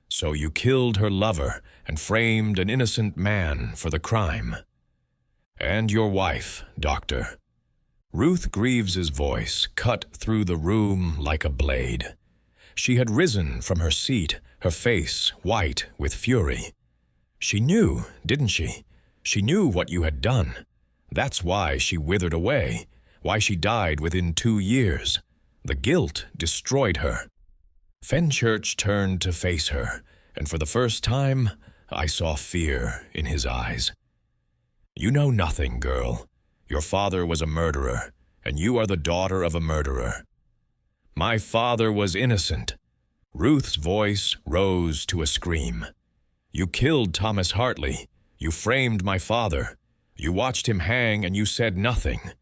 So you killed her lover and framed an innocent man for the crime. And your wife, Doctor." Ruth Greaves's voice cut through the room like a blade. She had risen from her seat, her face white with fury. "She knew, didn't she? She knew what you had done. That's why she withered away, why she died within 2 years. The guilt destroyed her. Fenchurch turned to face her, and for the first time, I saw fear in his eyes. "You know nothing, girl. Your father was a murderer, and you are the daughter of a murderer." "My father was innocent." Ruth's voice rose to a scream. "You killed Thomas Hartley. You framed my father. You watched him hang and you said nothing.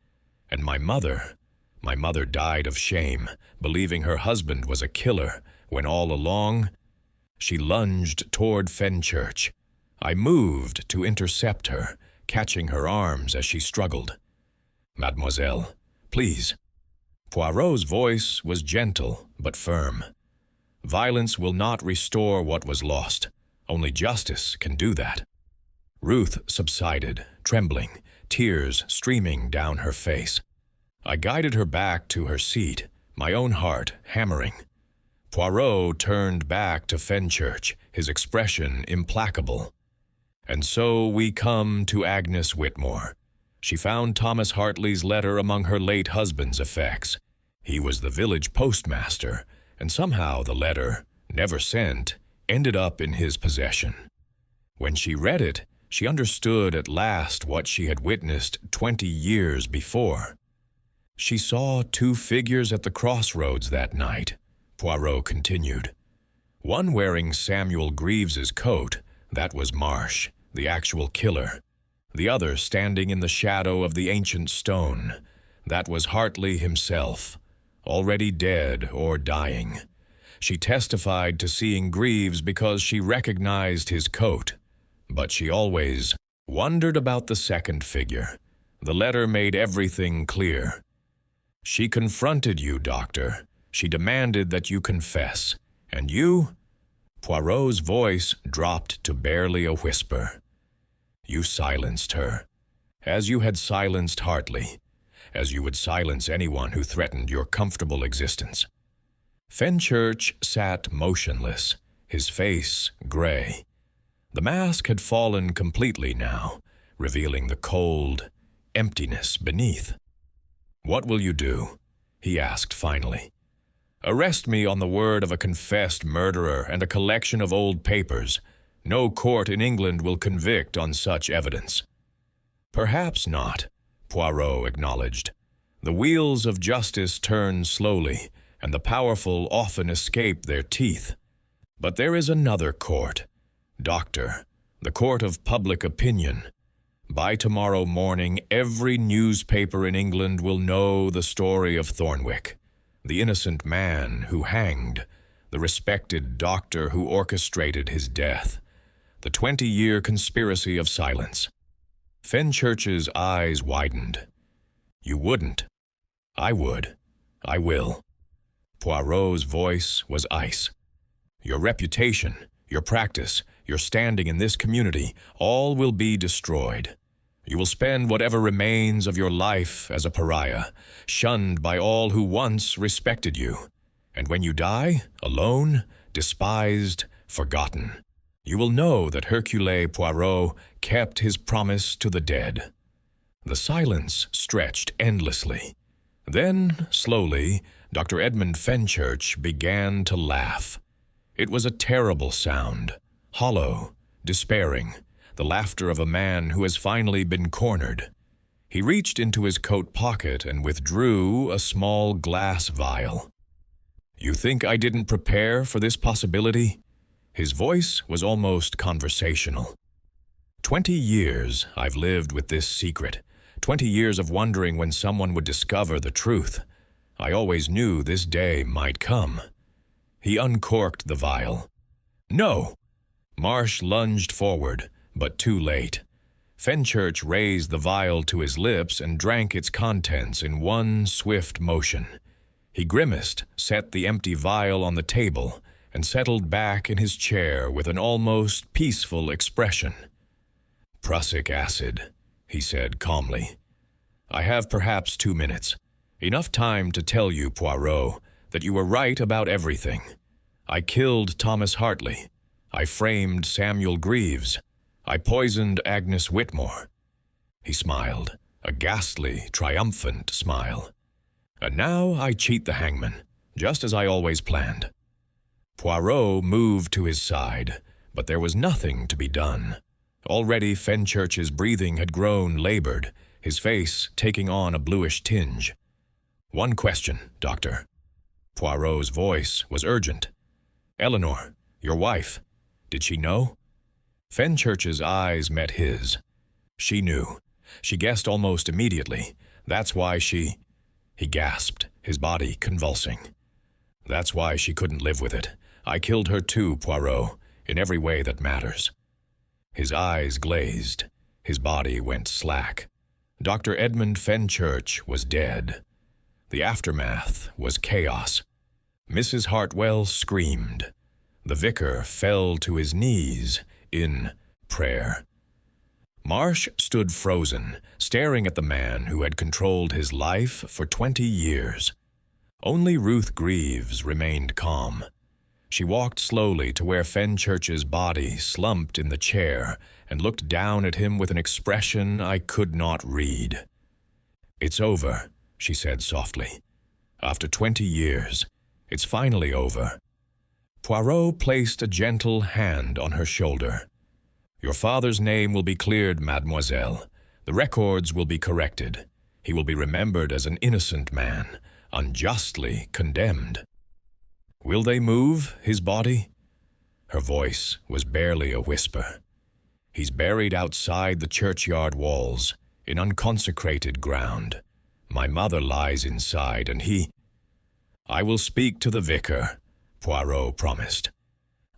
And my mother died of shame, believing her husband was a killer, when all along—" She lunged toward Fenchurch. I moved to intercept her, catching her arms as she struggled. "Mademoiselle, please." Poirot's voice was gentle but firm. "Violence will not restore what was lost. Only justice can do that." Ruth subsided, trembling, tears streaming down her face. I guided her back to her seat, my own heart hammering. Poirot turned back to Fenchurch, his expression implacable. "And so we come to Agnes Whitmore. She found Thomas Hartley's letter among her late husband's effects. He was the village postmaster, and somehow the letter, never sent, ended up in his possession. When she read it, she understood at last what she had witnessed 20 years before. She saw two figures at the crossroads that night," Poirot continued. "One wearing Samuel Greaves's coat, that was Marsh, the actual killer. The other standing in the shadow of the ancient stone, that was Hartley himself, already dead or dying. She testified to seeing Greaves because she recognized his coat, but she always wondered about the second figure. The letter made everything clear. She confronted you, Doctor. She demanded that you confess. And you—" Poirot's voice dropped to barely a whisper. "You silenced her, as you had silenced Hartley, as you would silence anyone who threatened your comfortable existence." Fenchurch sat motionless, his face gray. The mask had fallen completely now, revealing the cold emptiness beneath. "What will you do?" he asked finally. "Arrest me on the word of a confessed murderer and a collection of old papers. No court in England will convict on such evidence." "Perhaps not," Poirot acknowledged. "The wheels of justice turn slowly, and the powerful often escape their teeth. But there is another court, Doctor, the court of public opinion. By tomorrow morning, every newspaper in England will know the story of Thornwick, the innocent man who hanged, the respected doctor who orchestrated his death, the 20-year conspiracy of silence." Fenchurch's eyes widened. "You wouldn't." "I would. I will." Poirot's voice was ice. "Your reputation, your practice, your standing in this community, all will be destroyed. You will spend whatever remains of your life as a pariah, shunned by all who once respected you. And when you die, alone, despised, forgotten, you will know that Hercule Poirot kept his promise to the dead." The silence stretched endlessly. Then, slowly, Dr. Edmund Fenchurch began to laugh. It was a terrible sound, hollow, despairing, the laughter of a man who has finally been cornered. He reached into his coat pocket and withdrew a small glass vial. "You think I didn't prepare for this possibility?" His voice was almost conversational. 20 years I've lived with this secret, 20 years of wondering when someone would discover the truth. I always knew this day might come." He uncorked the vial. "No!" Marsh lunged forward, but too late. Fenchurch raised the vial to his lips and drank its contents in one swift motion. He grimaced, set the empty vial on the table, and settled back in his chair with an almost peaceful expression. "Prussic acid," he said calmly. "I have perhaps 2 minutes. Enough time to tell you, Poirot, that you were right about everything. I killed Thomas Hartley. I framed Samuel Greaves. I poisoned Agnes Whitmore." He smiled, a ghastly, triumphant smile. And now I cheat the hangman, just as I always planned. Poirot moved to his side, but there was nothing to be done. Already Fenchurch's breathing had grown labored, his face taking on a bluish tinge. "One question, Doctor." Poirot's voice was urgent. "Eleanor, your wife, did she know?" Fenchurch's eyes met his. She knew. She guessed almost immediately. That's why she... He gasped, his body convulsing. "That's why she couldn't live with it. I killed her too, Poirot, in every way that matters." His eyes glazed. His body went slack. Dr. Edmund Fenchurch was dead. The aftermath was chaos. Mrs. Hartwell screamed. The vicar fell to his knees in prayer. Marsh stood frozen, staring at the man who had controlled his life for 20 years. Only Ruth Greaves remained calm. She walked slowly to where Fenchurch's body slumped in the chair and looked down at him with an expression I could not read. "It's over," she said softly. "After 20 years, it's finally over." Poirot placed a gentle hand on her shoulder. "Your father's name will be cleared, mademoiselle. The records will be corrected. He will be remembered as an innocent man, unjustly condemned." "Will they move his body?" Her voice was barely a whisper. "He's buried outside the churchyard walls, in unconsecrated ground. My mother lies inside, and he—" "I will speak to the vicar," Poirot promised.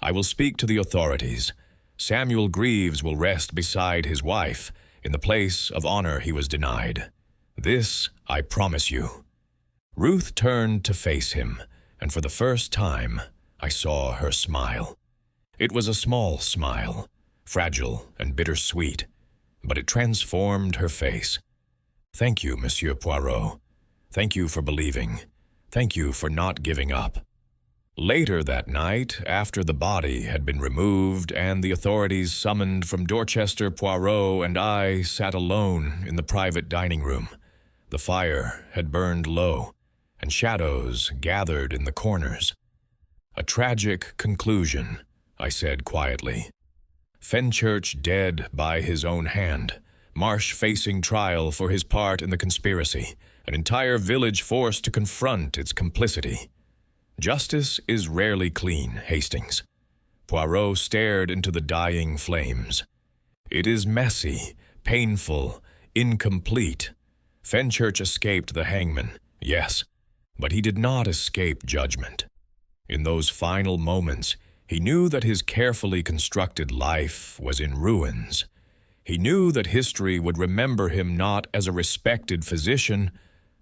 "I will speak to the authorities. Samuel Greaves will rest beside his wife, in the place of honor he was denied. This I promise you." Ruth turned to face him, and for the first time I saw her smile. It was a small smile, fragile and bittersweet, but it transformed her face. "Thank you, Monsieur Poirot. Thank you for believing. Thank you for not giving up." Later that night, after the body had been removed and the authorities summoned from Dorchester, Poirot and I sat alone in the private dining room. The fire had burned low, and shadows gathered in the corners. "A tragic conclusion," I said quietly. Fenchurch dead by his own hand, Marsh facing trial for his part in the conspiracy, an entire village forced to confront its complicity. Justice is rarely clean, Hastings. Poirot stared into the dying flames. It is messy, painful, incomplete. Fenchurch escaped the hangman, yes, but he did not escape judgment. In those final moments, he knew that his carefully constructed life was in ruins. He knew that history would remember him not as a respected physician,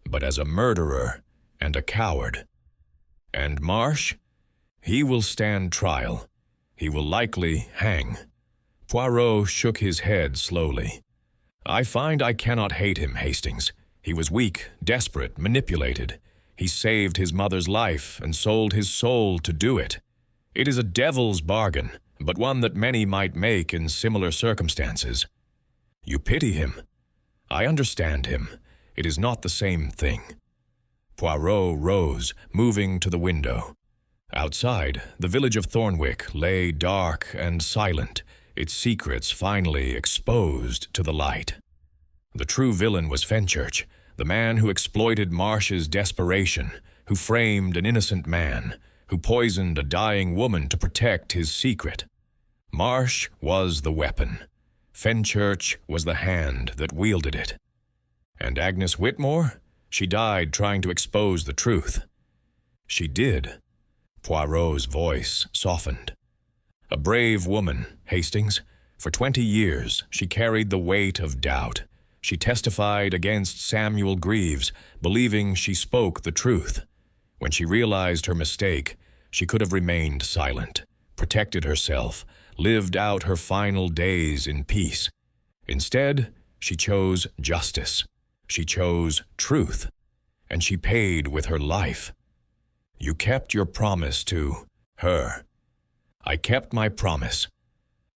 but as a murderer and a coward. And Marsh? He will stand trial. He will likely hang. Poirot shook his head slowly. "I find I cannot hate him, Hastings. He was weak, desperate, manipulated. He saved his mother's life and sold his soul to do it. It is a devil's bargain, but one that many might make in similar circumstances. You pity him. I understand him. It is not the same thing." Poirot rose, moving to the window. Outside, the village of Thornwick lay dark and silent, its secrets finally exposed to the light. The true villain was Fenchurch, the man who exploited Marsh's desperation, who framed an innocent man, who poisoned a dying woman to protect his secret. Marsh was the weapon. Fenchurch was the hand that wielded it. And Agnes Whitmore? She died trying to expose the truth. She did. Poirot's voice softened. A brave woman, Hastings. For 20 years, she carried the weight of doubt. She testified against Samuel Greaves, believing she spoke the truth. When she realized her mistake, she could have remained silent, protected herself, lived out her final days in peace. Instead, she chose justice. She chose truth. And she paid with her life. You kept your promise to her. I kept my promise.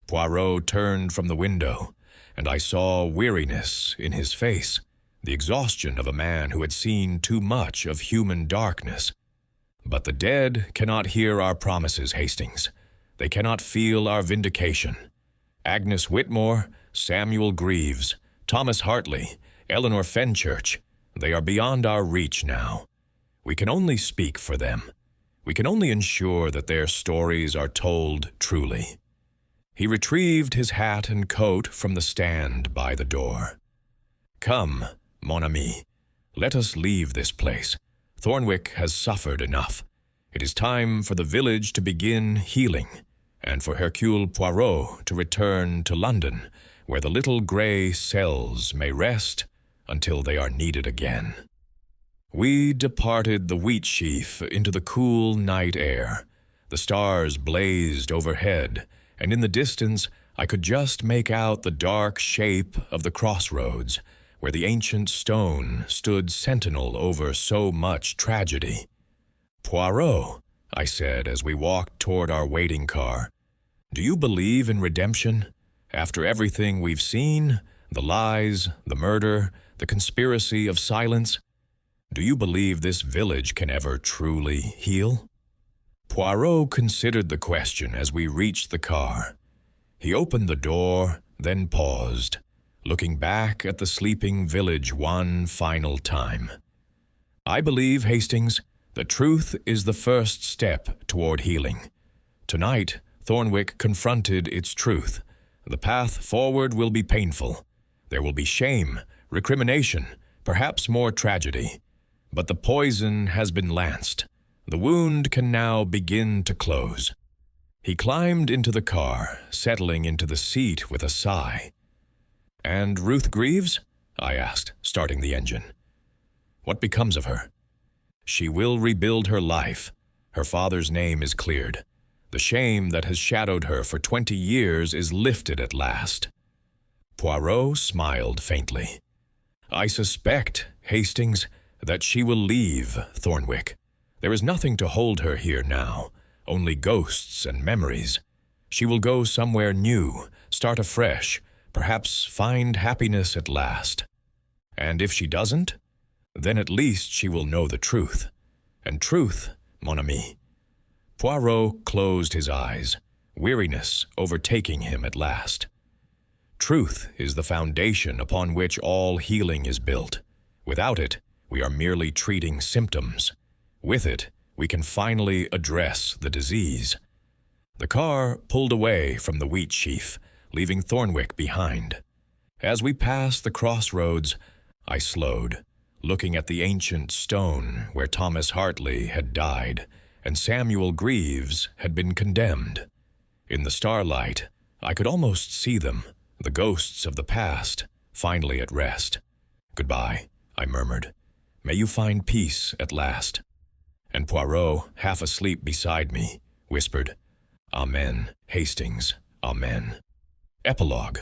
Poirot turned from the window, and I saw weariness in his face. the exhaustion of a man who had seen too much of human darkness. But the dead cannot hear our promises, Hastings. They cannot feel our vindication. Agnes Whitmore, Samuel Greaves, Thomas Hartley, Eleanor Fenchurch, they are beyond our reach now. We can only speak for them. We can only ensure that their stories are told truly. He retrieved his hat and coat from the stand by the door. Come, mon ami, let us leave this place. Thornwick has suffered enough. It is time for the village to begin healing, and for Hercule Poirot to return to London, where the little grey cells may rest until they are needed again. We departed the wheat sheaf into the cool night air. The stars blazed overhead, and in the distance I could just make out the dark shape of the crossroads, where the ancient stone stood sentinel over so much tragedy. "Poirot," I said as we walked toward our waiting car, "do you believe in redemption? After everything we've seen, the lies, the murder, the conspiracy of silence, do you believe this village can ever truly heal?" Poirot considered the question as we reached the car. He opened the door, then paused, looking back at the sleeping village one final time. "I believe, Hastings, that truth is the first step toward healing. Tonight, Thornwick confronted its truth. The path forward will be painful. There will be shame, recrimination, perhaps more tragedy. But the poison has been lanced. The wound can now begin to close." He climbed into the car, settling into the seat with a sigh. "And Ruth Greaves?" I asked, starting the engine. "What becomes of her?" "She will rebuild her life. Her father's name is cleared. The shame that has shadowed her for 20 years is lifted at last." Poirot smiled faintly. "I suspect, Hastings, that she will leave Thornwick. There is nothing to hold her here now, only ghosts and memories. She will go somewhere new, start afresh, perhaps find happiness at last. And if she doesn't, then at least she will know the truth. And truth, mon ami." Poirot closed his eyes, weariness overtaking him at last. "Truth is the foundation upon which all healing is built. Without it, we are merely treating symptoms. With it, we can finally address the disease." The car pulled away from the wheat sheaf, leaving Thornwick behind. As we passed the crossroads, I slowed, looking at the ancient stone where Thomas Hartley had died and Samuel Greaves had been condemned. In the starlight, I could almost see them, the ghosts of the past, finally at rest. "Goodbye," I murmured. "May you find peace at last." And Poirot, half asleep beside me, whispered, "Amen, Hastings, amen." Epilogue.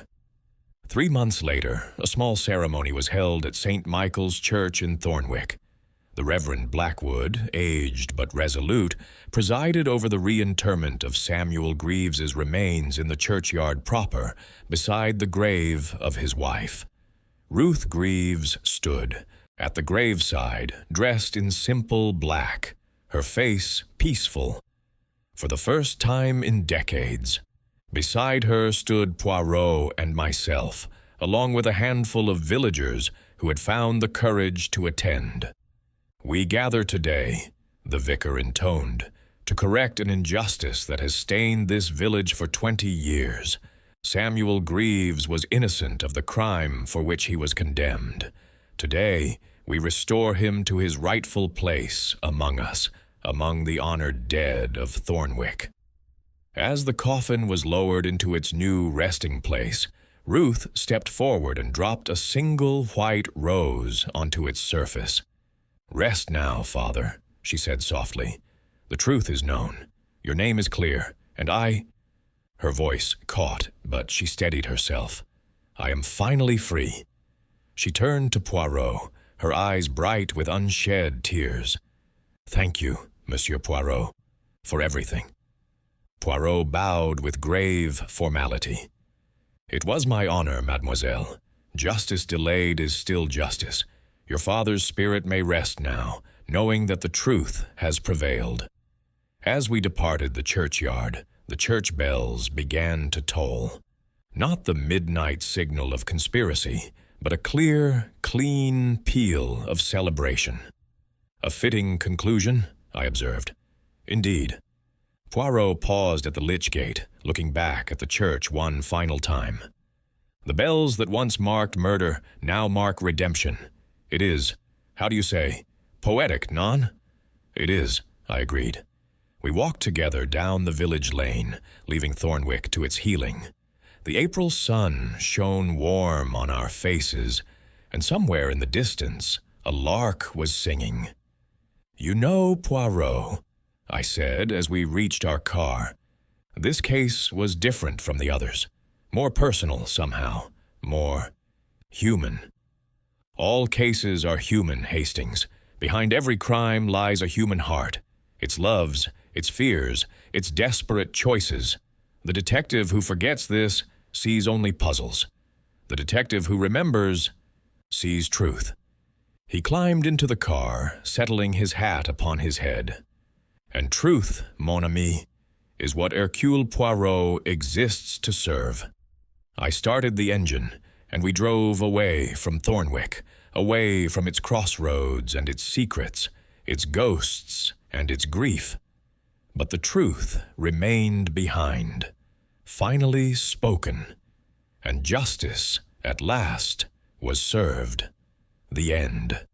3 months later, a small ceremony was held at St. Michael's Church in Thornwick. The Reverend Blackwood, aged but resolute, presided over the reinterment of Samuel Greaves's remains in the churchyard proper, beside the grave of his wife. Ruth Greaves stood at the graveside, dressed in simple black, her face peaceful. For the first time in decades, beside her stood Poirot and myself, along with a handful of villagers who had found the courage to attend. "We gather today," the vicar intoned, "to correct an injustice that has stained this village for 20 years. Samuel Greaves was innocent of the crime for which he was condemned. Today, we restore him to his rightful place among us, among the honored dead of Thornwick." As the coffin was lowered into its new resting place, Ruth stepped forward and dropped a single white rose onto its surface. "Rest now, Father," she said softly. "The truth is known. Your name is clear, and I—" Her voice caught, but she steadied herself. "I am finally free." She turned to Poirot, her eyes bright with unshed tears. "Thank you, Monsieur Poirot, for everything." Poirot bowed with grave formality. "It was my honor, mademoiselle. Justice delayed is still justice, Your father's spirit may rest now, knowing that the truth has prevailed. As we departed the churchyard, the church bells began to toll. Not the midnight signal of conspiracy, but a clear, clean peal of celebration. A fitting conclusion, I observed. Indeed. Poirot paused at the lich gate, looking back at the church one final time. The bells that once marked murder now mark redemption. It is, how do you say, poetic, non? It is, I agreed. We walked together down the village lane, leaving Thornwick to its healing. The April sun shone warm on our faces, and somewhere in the distance, a lark was singing. You know, Poirot, I said as we reached our car, this case was different from the others. More personal somehow, more human. All cases are human, Hastings. Behind every crime lies a human heart. Its loves, its fears, its desperate choices. The detective who forgets this sees only puzzles. The detective who remembers sees truth. He climbed into the car, settling his hat upon his head. And truth, mon ami, is what Hercule Poirot exists to serve. I started the engine, and we drove away from Thornwick, away from its crossroads and its secrets, its ghosts and its grief. But the truth remained behind, finally spoken, and justice, at last, was served. The end.